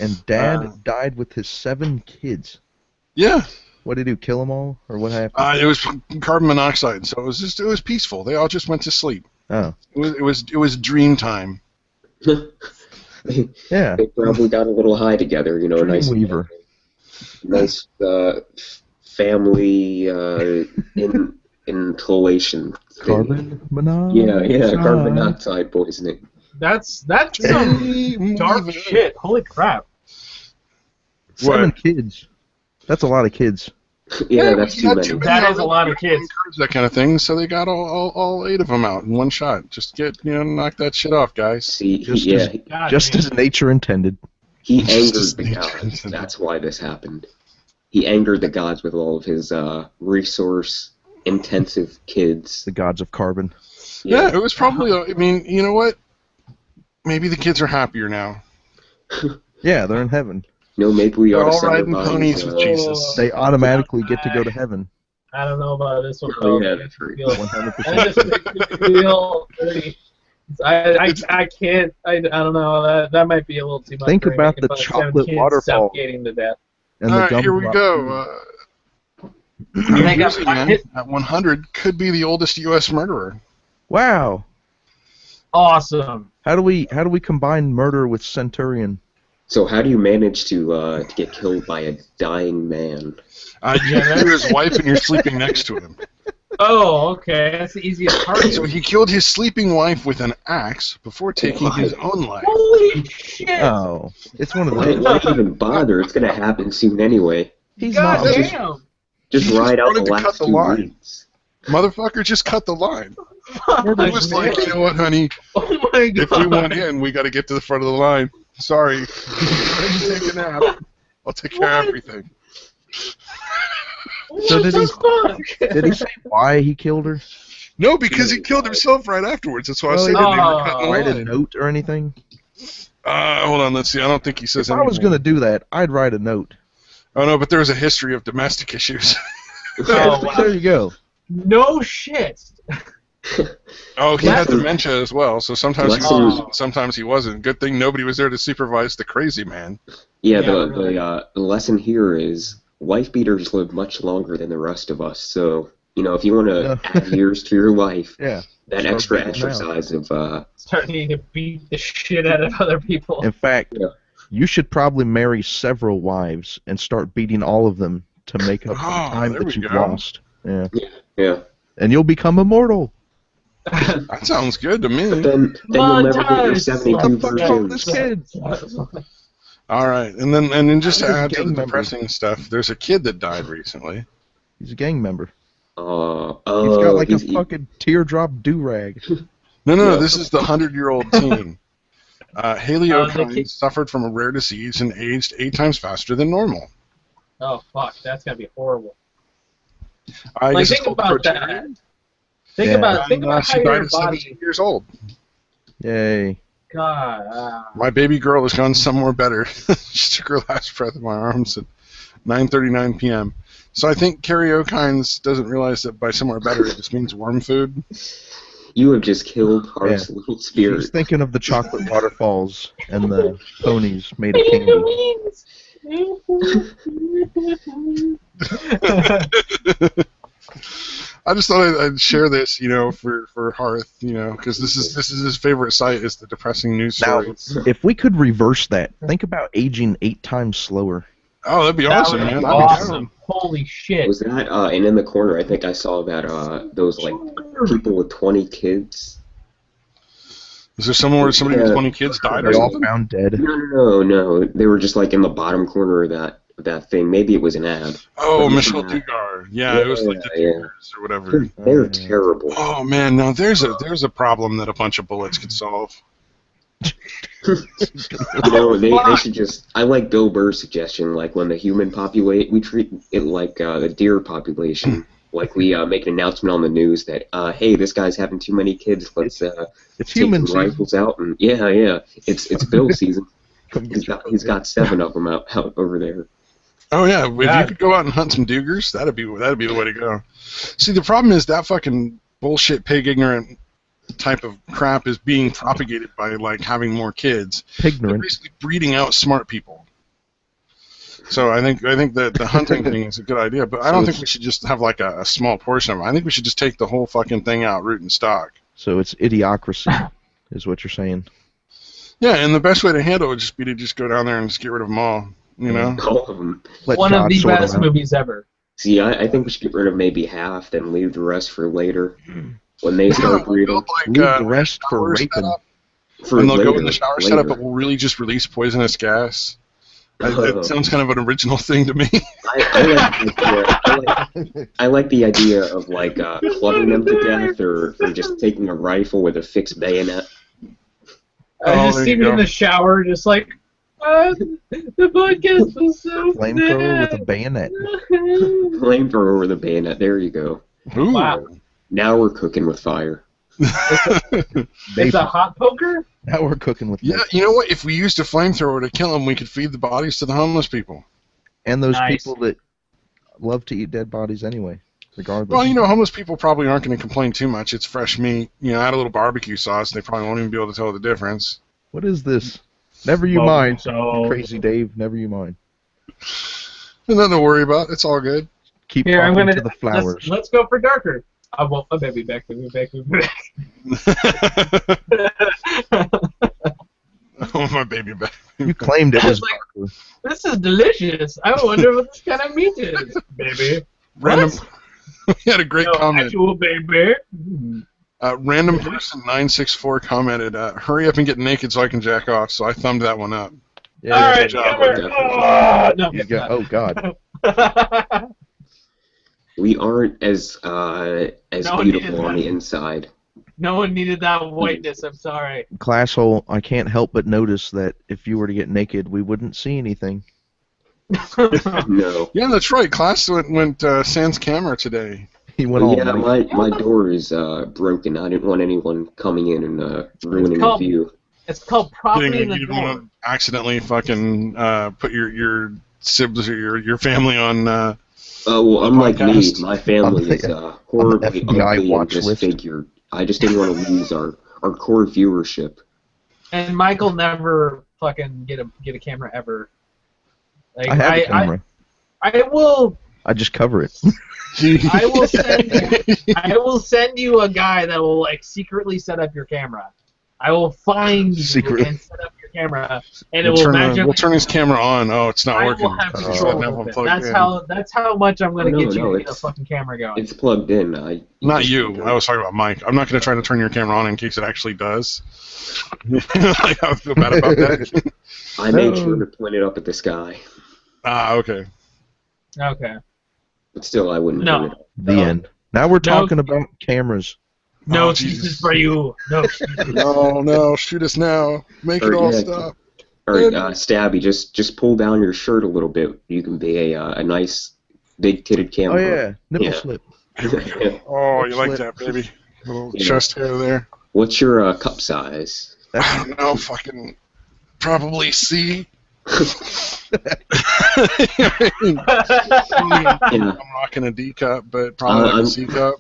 And Dad died with his 7 kids. Yeah. What did he do? Kill them all, or what happened? It was carbon monoxide, so it was peaceful. They all just went to sleep. Oh. It was dream time. Yeah. They probably got a little high together, nice family inhalation thing. Carbon monoxide. Yeah, carbon monoxide poisoning. That's some dark shit. Holy crap. 7 kids. That's a lot of kids. Yeah, that's too many. That is a lot of kids. That kind of thing. So they got all 8 of them out in one shot. Just knock that shit off, guys. See, just as nature intended. He angered the gods. That's why this happened. He angered the gods with all of his resource-intensive kids. The gods of carbon. Yeah, it was probably. I mean, you know what? Maybe the kids are happier now. Yeah, they're in heaven. No, maybe we ought to all send riding their ponies bodies, with Jesus. They automatically get to go to heaven. I don't know about this one. Oh, yeah, that's right. 100%. I just makes me feel dirty. I can't. I don't know. That might be a little too much. Think for me. about Thinking the seven chocolate kids waterfall. suffocating to death. And All the right, here we go. New They got Jersey man at 100 could be the oldest U.S. murderer. Wow. Awesome. How do we combine murder with Centurion? So how do you manage to get killed by a dying man? You're his wife and you're sleeping next to him. Oh, okay. That's the easiest part. So he killed his sleeping wife with an axe before taking his own life. Holy shit! Oh, it's one of Why those. even bother? It's gonna happen soon anyway. He's God not. damn! Just He ride out wanted the to cut last the 2 line. weeks. Motherfucker just cut the line. It was like, you know what, honey? Oh my god! If we want in, we got to get to the front of the line. Sorry. Take a nap. I'll take care of everything. So did he fuck? say why he killed her? No, because he killed himself right afterwards. That's why I Well, said he they were didn't cutting the Write a line. note or anything? Hold on, let's see. I don't think he says If I anything. was going to do that, I'd write a note. Oh, no, but there's a history of domestic issues. Oh, wow. There you go. No shit. Oh, he had Lesson- dementia as well, so sometimes he Lesson- was, sometimes he wasn't. Good thing nobody was there to supervise the crazy man. Yeah, Yeah, really. the lesson here is wife beaters live much longer than the rest of us. So if you want to add years to your life, Yeah. that Start extra beating them out. exercise of Starting to beat the shit out of other people. In fact, Yeah. you should probably marry several wives and start beating all of them to make up for the Oh, time there that we you've go. lost. Yeah. yeah. And you'll become immortal. That sounds good to me. But then you'll never get your Montage. 72 Fuck all this virgins. kid. All right, and then just to There's a add to gang the member. depressing stuff, there's a kid that died recently. He's a gang member. Oh, He's got like a he's- fucking teardrop do-rag. No, Yeah. this is the 100-year-old teen. Haley the O'Kine kid- suffered from a rare disease and aged 8 times faster than normal. Oh fuck, that's gotta be horrible. I Like guess it's think called about that. progeria. Think Yeah. about And, how she died your at body. 17 years old. Yay. God. My baby girl has gone somewhere better. She took her last breath in my arms at 9:39 p.m. So I think Carrie O'Kines doesn't realize that by somewhere better it just means worm food. You have just killed Hart's little He's spirit. thinking of the chocolate waterfalls and the ponies made of candy. I just thought I'd share this, for Hearth, because this is his favorite site is the depressing news Now, stories. if we could reverse that, think about aging 8 times slower. Oh, that'd be That awesome, would be man. That'd be awesome. Holy shit. Was that and in the corner? I think I saw that those like people with 20 kids. Is there somewhere where somebody with Yeah. 20 kids died or They all something? found dead. No. They were just like in the bottom corner of that thing. Maybe it was an ad. Oh, What Michelle was that? Dugar. Yeah, it was like the Yeah. Duggars or whatever. They're terrible. Oh man, now there's a problem that a bunch of bullets could solve. They should just. I like Bill Burr's suggestion. Like when the human populate, we treat it like the deer population. Like we make an announcement on the news that hey, this guy's having too many kids. Let's It's take human some rifles out and yeah. It's Bill season. season. He's got 7 of them out over there. Oh yeah, if Yeah. you could go out and hunt some Duggars, that'd be the way to go. See, the problem is that fucking bullshit pig ignorant type of crap is being propagated by like having more kids. They're Pignorant. basically breeding out smart people. So I think that the hunting thing is a good idea, but I don't think we should just have like a small portion of it. I think we should just take the whole fucking thing out, root and stock. So it's idiocracy, is what you're saying. Yeah, and the best way to handle it would just be to just go down there and just get rid of them all. All of them. Let One God of the sort 'em best out. movies ever. See, I think we should get rid of maybe half, then leave the rest for later. When they start breeding. Leave the rest for raping. And they'll later, go in the shower setup, but will really just release poisonous gas. It sounds kind of an original thing to me. I like the idea of like clubbing them to death, or just taking a rifle with a fixed bayonet. I just see me in the shower, just like, the podcast was so Flamethrower with a bayonet. Flamethrower with a bayonet. There you go. Ooh. Wow. Now we're cooking with fire. It's a hot poker? Now we're cooking with Yeah, you know what? If we used a flamethrower to kill them, we could feed the bodies to the homeless people. And those Nice. people that love to eat dead bodies anyway, regardless. Well, you know, homeless people probably aren't going to complain too much. It's fresh meat. You know, add a little barbecue sauce, they probably won't even be able to tell the difference. What is this? Never you Well, mind, so- crazy Dave. Never you mind. Nothing to worry about. It's all good. Keep Here, I'm talking gonna to the flowers. Let's go for darker. I want my baby back. Oh, my baby back. You claimed it was. Like, this is delicious. I wonder what this kind of meat is, baby. Random. What? We had a great No, comment. actual baby. Random person 964 commented, "Hurry up and get naked so I can jack off." So I thumbed that one up. Yeah, All right, good job, come here. Oh, no, You got, oh God. We aren't as No, beautiful on the neither. inside. No one needed that whiteness. I'm sorry. Classhole, I can't help but notice that if you were to get naked, we wouldn't see anything. No. Yeah, that's right. Class went sans camera today. He went all Yeah, night. my door is broken. I didn't want anyone coming in and ruining the called- view. It's called property You in the didn't door. want to accidentally fucking put your siblings or your family on. Oh, well, unlike me, podcast. my family is horribly FBI ugly and watch list. disfigured. I just didn't want to lose our core viewership. And Michael never fucking get a camera ever. Like, I have a camera. I will. I just cover it. I will send you a guy that will like secretly set up your camera. I will find you Secretly. and set up your camera, and it will magically. We'll turn his camera on. Oh, it's not I working. will have It's control not of it. plugged in. That's how much I'm going to Oh, get you no, to get a it's- fucking camera going. It's plugged in. Not you. I was talking about Mike. I'm not going to try to turn your camera on in case it actually does. Like, I feel bad about that. I made sure to point it up at the sky, Okay. Okay. but still, I wouldn't No. turn it up. The end. Now we're talking about cameras. No Oh, excuses Jesus. for you. No excuses. No, shoot us now. Make it Or, all yeah, stop. All right, Stabby, just pull down your shirt a little bit. You can be a nice big-titted Oh camera. yeah, nipple Yeah. slip. Oh, you like Slip. that, baby? Little Yeah. chest hair there. What's your cup size? I don't know, fucking probably C. I'm rocking a D cup, but probably like I'm- a C cup.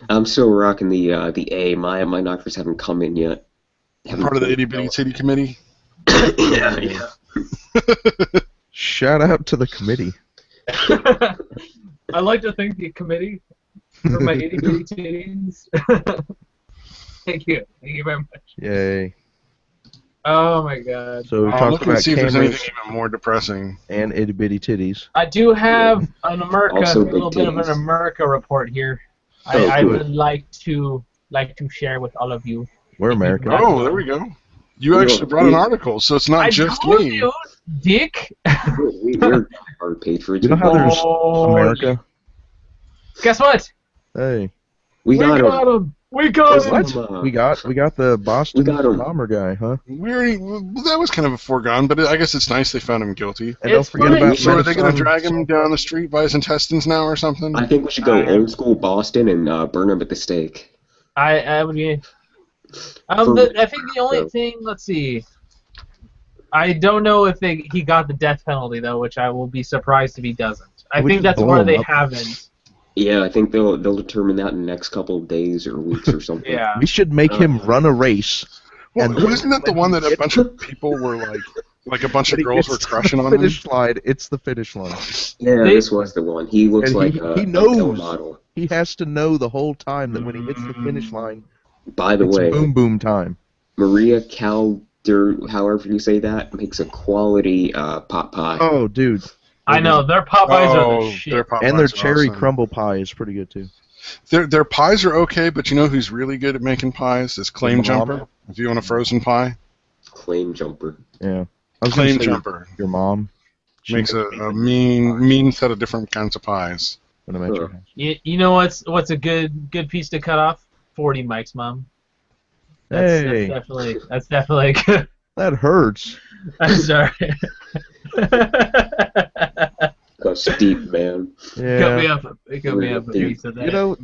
I'm still rocking the A. My knockers haven't come in yet. Part of the itty bitty titty committee. yeah. Shout out to the committee. I like to thank the committee for my itty bitty titties. Thank you very much. Yay. Oh my god. So we I'm talked looking to about see if there's cameras anything even more depressing. and itty bitty titties. I do have an America, Also a big little bit of an titties. America report here. Oh, I good. would like to share with all of you. We're American. Oh, there we go. You actually brought an article, so it's not I just told me. you, Dick. We're our patriots. You know how there's Oh, America? Guess what? Hey, We got him. him. We got him. what? We got the Boston We got 'em. bomber guy, huh? We already, well, that was kind of a foregone, but I guess it's nice they found him guilty. And don't It's forget fine. about So are they going to Medicine. drag him down the street by his intestines now or something? I think we should go old school Boston and burn him at the stake. I would be. I think the only thing. Let's see. I don't know if he got the death penalty though, which I will be surprised if he doesn't. I We think just that's blow where him they up. haven't. Yeah, I think they'll determine that in the next couple of days or weeks or something. Yeah. We should make him run a race. Well, And wasn't that the one that a bunch of people were like a bunch of When he girls were gets to crushing the on him? finish line. It's the finish line. Yeah, They- this was the one. He looks And like he a knows. model. He has to know the whole time that when he hits the finish line, By the it's way, boom boom time. Maria Calder, however you say that, makes a quality pot pie. Oh, dude, I know their Popeyes are the Their shit. Popeyes And their are cherry awesome. crumble pie is pretty good too. Their pies are okay, but you know who's really good at making pies? Is Claim Mom. Jumper. If you want a frozen pie, Claim jumper. Yeah. I was Claim gonna say Jumper your mom. She makes a mean set of different kinds of pies. when I'm at your house. You know what's a good piece to cut off? 40 Mike's mom. Hey, That's definitely good. that hurts. I'm sorry. Got steep, man. Yeah. Cut me up a piece of that. You know,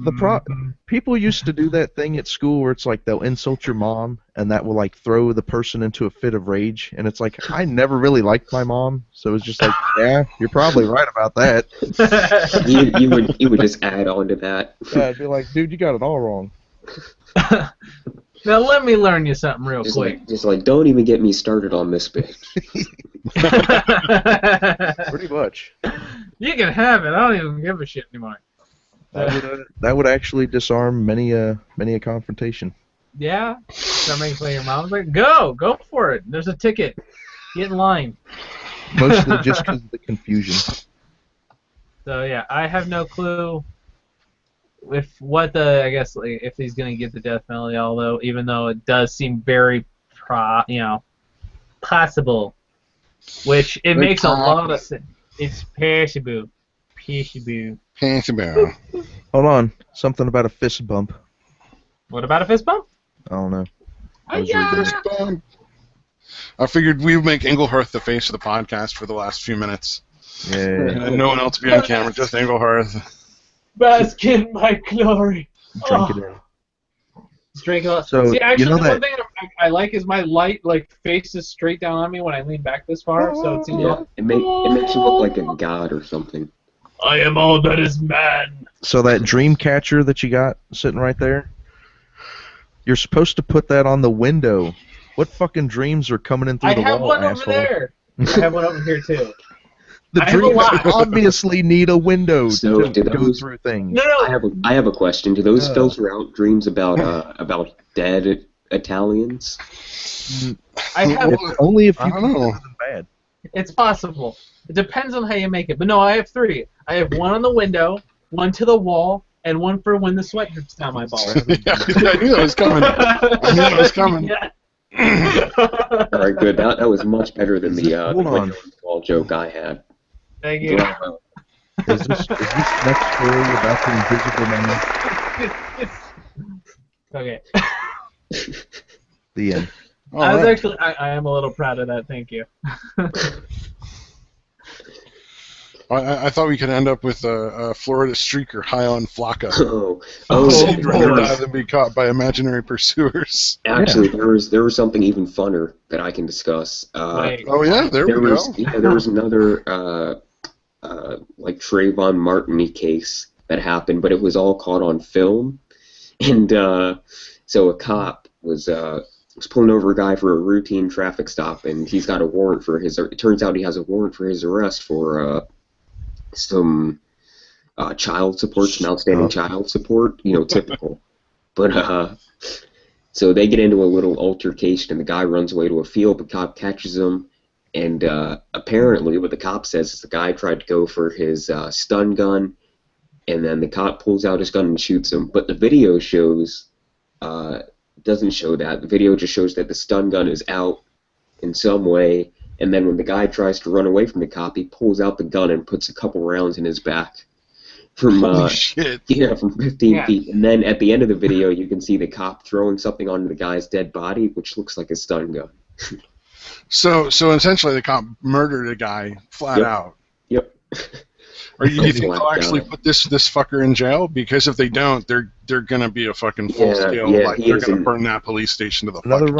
people used to do that thing at school where it's like they'll insult your mom and that will like throw the person into a fit of rage. And it's like, I never really liked my mom, so it's just like, yeah, you're probably right about that. you would just add on to that. Yeah, I'd be like, dude, you got it all wrong. Now let me learn you something real Just quick. like, don't even get me started on this bitch. Pretty much. You can have it. I don't even give a shit anymore. That would actually disarm many a confrontation. Yeah. Start making fun of your mom. Like, go for it. There's a ticket. Get in line. Mostly just because of the confusion. So yeah, I have no clue if he's gonna get the death penalty. Although, even though it does seem very possible, which it makes a lot of sense. It's possible. Hold on. Something about a fist bump. What about a fist bump? I don't know. Fist bump. I figured we would make Engelhardt the face of the podcast for the last few minutes. Yeah. And no one else be on camera, just Engelhardt. Bask in my glory. Drink it in. Drink a lot. So, see, actually, you know the that- one thing I like is my light faces straight down on me when I lean back this far, so it seems Yeah, it makes you look like a god or something. I am all that is man. So that dream catcher that you got sitting right there, you're supposed to put that on the window. What fucking dreams are coming in through I the have wall, one asshole? over there. I have one over here too. The I have a dreams lot. obviously need a window So, to do go those- through things. No. I have a question. Do those filter out dreams about dead Italians? I have. Only if I you don't can know. better than bad. It's possible. It depends on how you make it. But no, I have 3. I have one on the window, one to the wall, and one for when the sweat drips down my balls. Yeah, I knew that was coming. I knew that was coming. Yeah. All right, good. That was much better than the Hold on. window wall joke I had. Thank you. Bravo. Is this next story about the Invisible Man? Okay. The end. I was actually, I am a little proud of that. Thank you. I thought we could end up with a Florida streaker high on Flocka. Oh, He'd rather die than be caught by imaginary pursuers. actually, there was something even funner that I can discuss. Wait. Oh yeah, there we go. There was another like Trayvon Martin case that happened, but it was all caught on film. And so a cop was pulling over a guy for a routine traffic stop, and he's got a warrant for his. It turns out he has a warrant for his arrest for some child support, some outstanding child support. You know, typical. But so they get into a little altercation, and the guy runs away to a field. The cop catches him. And apparently what the cop says is the guy tried to go for his stun gun, and then the cop pulls out his gun and shoots him. But the video doesn't show that. The video just shows that the stun gun is out in some way, and then when the guy tries to run away from the cop, he pulls out the gun and puts a couple rounds in his back. Holy shit. Yeah, from 15 feet. And then at the end of the video, you can see the cop throwing something onto the guy's dead body, which looks like a stun gun. So essentially the cop murdered a guy flat out. Yep. Or you think Flat they'll actually out. put this fucker in jail? Because if they don't, they're gonna be a fucking full scale. Yeah, Like he they're is gonna in- burn that police station to the Another fucking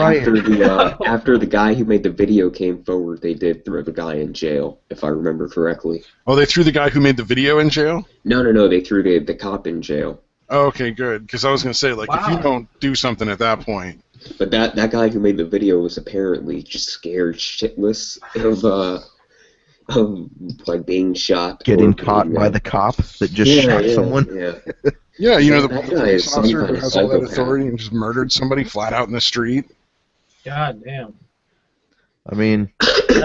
riot. After the guy who made the video came forward, they did throw the guy in jail, if I remember correctly. Oh, they threw the guy who made the video in jail? No, they threw the cop in jail. Oh, okay, good. Because I was gonna say, like, if you Wow. don't do something at that point, But that guy who made the video was apparently just scared shitless of like being shot. Getting or caught being, by the cop that just shot someone. Yeah. yeah, you know, the That guy police is some officer who kind of has all that psychopath. authority and just murdered somebody flat out in the street. God damn. I mean,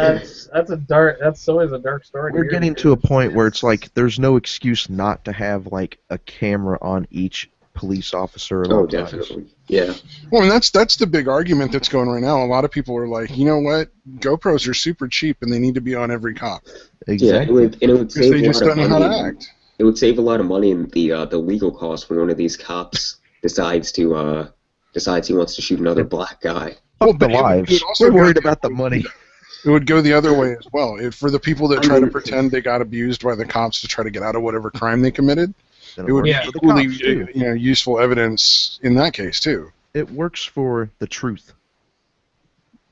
That's always a dark story. We're getting to a point where it's like there's no excuse not to have like a camera on each police officer. Oh, definitely. Yeah. Well, and that's the big argument that's going right now. A lot of people are like, you know what? GoPros are super cheap and they need to be on every cop. Exactly. Yeah, it would save They just don't know how to act. It would save a lot of money in the legal costs when one of these cops decides he wants to shoot another black guy. Fuck the lives. We're worried about the money. It would go the other way as well. For the people that try to pretend they got abused by the cops to try to get out of whatever crime they committed, it would be equally useful evidence in that case too. It works for the truth.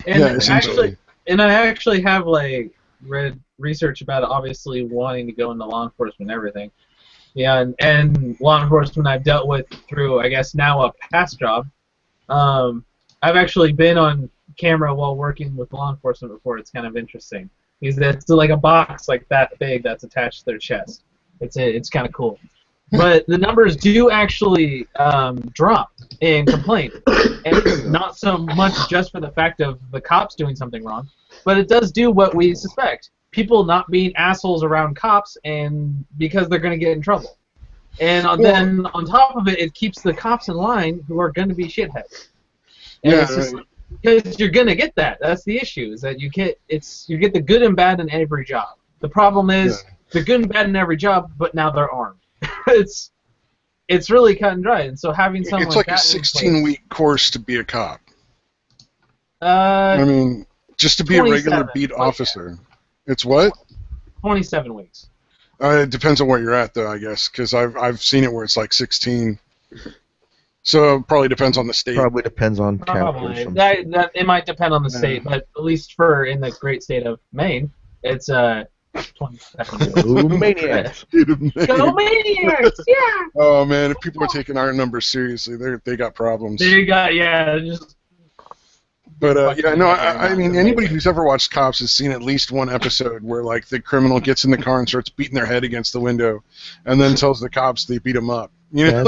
And I actually have like read research about it, obviously wanting to go into law enforcement and everything. Yeah, and law enforcement I've dealt with through, I guess, now a past job. I've actually been on camera while working with law enforcement before. It's kind of interesting. It's like a box like that big that's attached to their chest. It's kind of cool. But the numbers do actually drop in complaint. And it's not so much just for the fact of the cops doing something wrong, but it does do what we suspect. People not being assholes around cops and because they're going to get in trouble. And then on top of it, it keeps the cops in line who are going to be shitheads. And it's just because you're going to get that. That's the issue, is that you get the good and bad in every job. The problem is they're good and bad in every job, but now they're armed. It's really cut and dry, and so having something like a 16-week course to be a cop. I mean, just to be a regular beat officer. It's what? 27 weeks. It depends on where you're at, though, I guess, because I've seen it where it's like 16. So it probably depends on the state. Probably depends on probably. That it might depend on the state, but at least in the great state of Maine, it's 27. Ooh, maniacs! Go Maniacs! Yeah. Oh man, if people are taking our numbers seriously, they got problems. But I mean, anybody who's ever watched Cops has seen at least one episode where like the criminal gets in the car and starts beating their head against the window, and then tells the cops they beat him up. You know,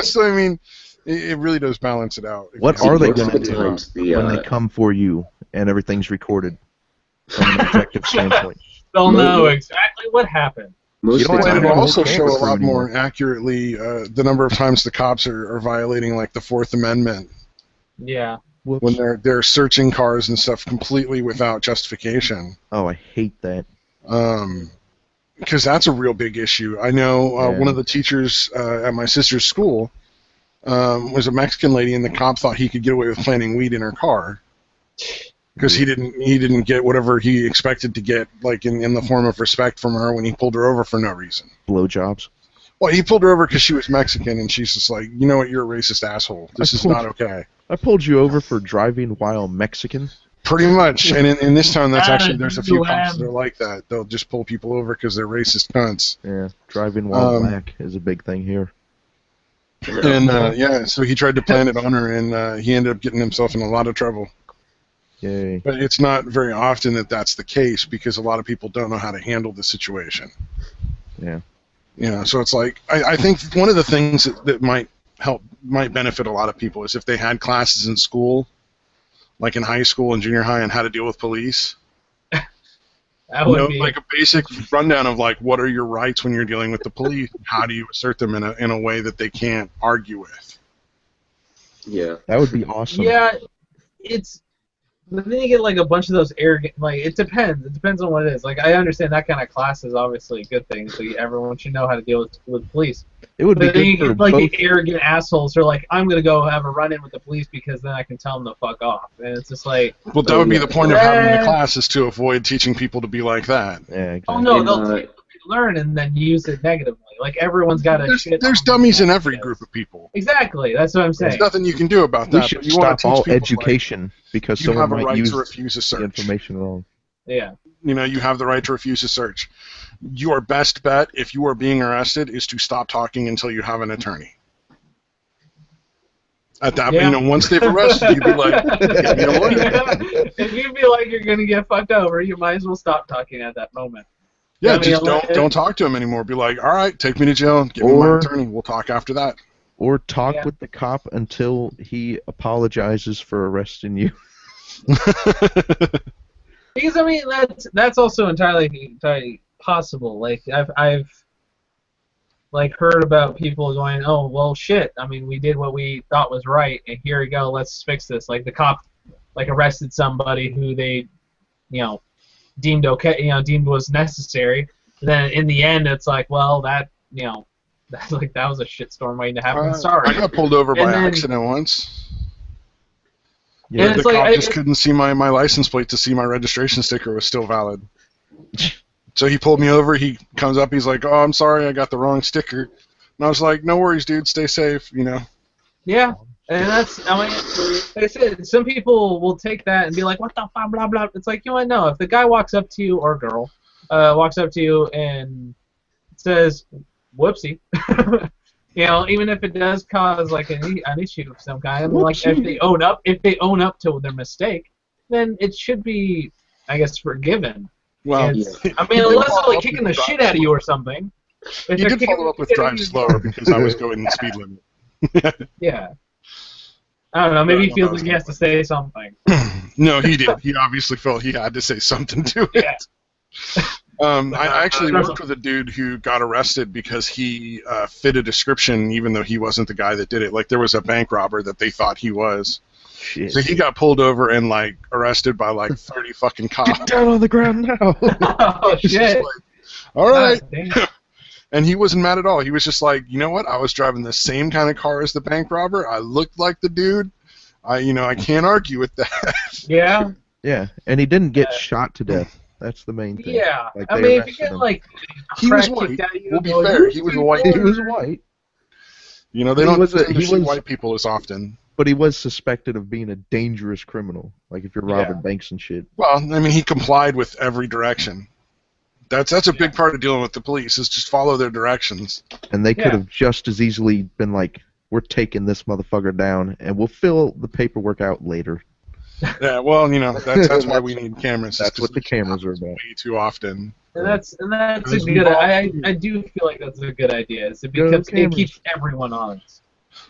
so I mean, it really does balance it out. What are they going to do when they come for you and everything's recorded from an objective standpoint? They'll know exactly what happened. It'll also show a lot more accurately the number of times the cops are violating like the Fourth Amendment. Yeah. When they're searching cars and stuff completely without justification. Oh, I hate that. Because that's a real big issue. I know one of the teachers at my sister's school was a Mexican lady, and the cop thought he could get away with planting weed in her car because he didn't get whatever he expected to get, like in the form of respect from her when he pulled her over for no reason. Blowjobs. Well, he pulled her over because she was Mexican, and she's just like, you know what, you're a racist asshole. This is not okay. I pulled you over for driving while Mexican. Pretty much, and in this town, there's a few cops that are like that. They'll just pull people over because they're racist cunts. Yeah, driving while black is a big thing here. And so he tried to plant it on her, and he ended up getting himself in a lot of trouble. Yay. But it's not very often that that's the case because a lot of people don't know how to handle the situation. Yeah. You know, so it's like I think one of the things that might benefit a lot of people is if they had classes in school, like in high school and junior high, on how to deal with police. That would be like a basic rundown of like what are your rights when you're dealing with the police, and how do you assert them in a way that they can't argue with. Yeah, that would be awesome. Yeah, but then you get like a bunch of those arrogant. Like it depends. It depends on what it is. Like I understand that kind of class is obviously a good thing. So everyone should know how to deal with police. It would be good you for get, like both. the arrogant assholes who are like, I'm gonna go have a run-in with the police because then I can tell them to fuck off. And it's just like. Well, that would be the point of having the class, is to avoid teaching people to be like that. Yeah. Exactly. Oh no, they'll learn and then use it negatively. Like everyone's got a. There's dummies in every group of people. Exactly, that's what I'm saying. There's nothing you can do about that. We should stop all education because you someone have a might right use to refuse a search. the information wrong. Yeah. You know, you have the right to refuse a search. Your best bet, if you are being arrested, is to stop talking until you have an attorney. At that, once they've arrested you, be like, get me a lawyer. If you feel like you're gonna get fucked over, you might as well stop talking at that moment. Yeah, just don't talk to him anymore. Be like, all right, take me to jail. Give me my attorney. We'll talk after that. Or talk with the cop until he apologizes for arresting you. Because I mean that's also entirely possible. Like I've like heard about people going, oh well, shit. I mean, we did what we thought was right, and here we go. Let's fix this. Like the cop, like arrested somebody who they, deemed okay, deemed was necessary. Then in the end, it's like, well, that that was a shitstorm waiting to happen. Sorry. I got pulled over by accident once. Yeah. The cop just couldn't see my license plate to see my registration sticker was still valid. So he pulled me over. He comes up. He's like, "Oh, I'm sorry, I got the wrong sticker." And I was like, "No worries, dude. Stay safe." Yeah, and that's, I mean, like I said, some people will take that and be like, "What the fuck, blah blah." It's like, no. If the guy walks up to you, or girl, walks up to you and says, "Whoopsie," even if it does cause like an issue of some kind, like if they own up to their mistake, then it should be, I guess, forgiven. Well, I mean, unless they're like kicking the shit out of you or something. He did follow up with drive slower because I was going the speed limit. Yeah. I don't know. Maybe he feels like he has to say something. No, he did. He obviously felt he had to say something to it. Yeah. I actually worked with a dude who got arrested because he fit a description even though he wasn't the guy that did it. Like, there was a bank robber that they thought he was. Shit. So he got pulled over and, like, arrested by, like, 30 fucking cops. Get down on the ground now. Oh, shit. Like, all right. God, and he wasn't mad at all. He was just like, you know what? I was driving the same kind of car as the bank robber. I looked like the dude. I can't argue with that. Yeah. Yeah, and he didn't get shot to death. That's the main thing. Yeah. Like, I they mean, if you arrested get, him. like, He was white. We'll be fair. He was white. He was white. They don't see white people as often. But he was suspected of being a dangerous criminal. Like, if you're robbing banks and shit. Well, I mean, he complied with every direction. That's a big part of dealing with the police, is just follow their directions. And they could have just as easily been like, we're taking this motherfucker down, and we'll fill the paperwork out later. Yeah, well, that's why we need cameras. That's what the cameras are about. Way too often. And that's a good. I do feel like that's a good idea. It keeps everyone honest.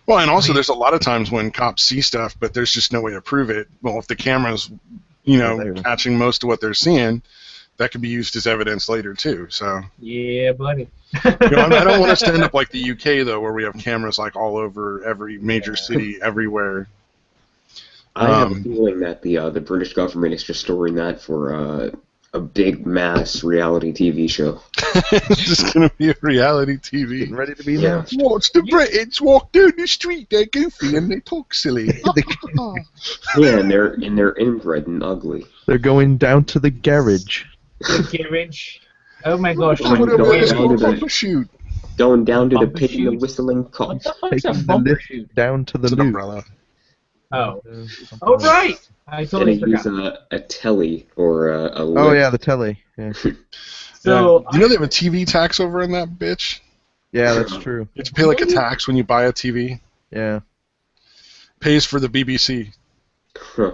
Well, and also there's a lot of times when cops see stuff, but there's just no way to prove it. Well, if the camera's, catching most of what they're seeing, that could be used as evidence later too. So. Yeah, buddy. I don't want to stand up like the UK though, where we have cameras like all over every major city, everywhere. I have a feeling that the British government is just storing that for a big mass reality TV show. It's just going to be a reality TV. Getting ready to be announced. Watch the Brits walk down the street. They're goofy and they talk silly. Yeah, and they're inbred and ugly. They're going down to the garage. The garage. Oh my gosh! Going down to the pit in the whistling cops. Taking the lift down to the loop. Umbrella. Oh. Oh, right! I totally forgot. Use a telly or a lift. Oh, yeah, the telly. Yeah. So, you know they have a TV tax over in that bitch? Yeah, that's true. You have to pay like a tax when you buy a TV. Yeah. Pays for the BBC. Huh.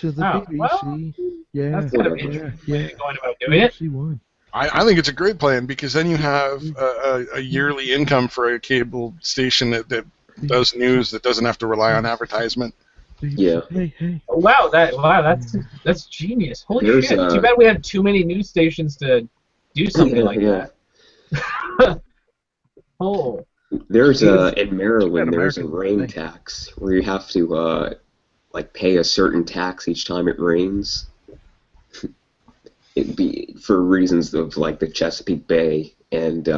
To the BBC. Well, yeah. That's kind of interesting way of going about doing it. I think it's a great plan because then you have a yearly income for a cable station that does news that doesn't have to rely on advertisement. Yeah. Hey. Oh, wow, that's genius. Holy shit! Too bad we have too many news stations to do something like that. Oh. There's in Maryland there's a rain tax where you have to pay a certain tax each time it rains. It'd be for reasons of like the Chesapeake Bay and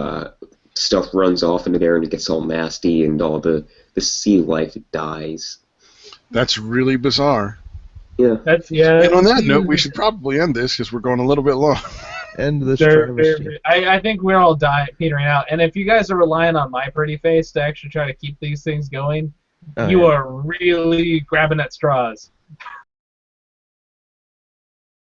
stuff runs off into there and it gets all nasty and all the sea life dies. That's really bizarre. Yeah. And on that note, we should probably end this because we're going a little bit long. End this travesty. I think we're all petering out. And if you guys are relying on my pretty face to actually try to keep these things going, you are really grabbing at straws.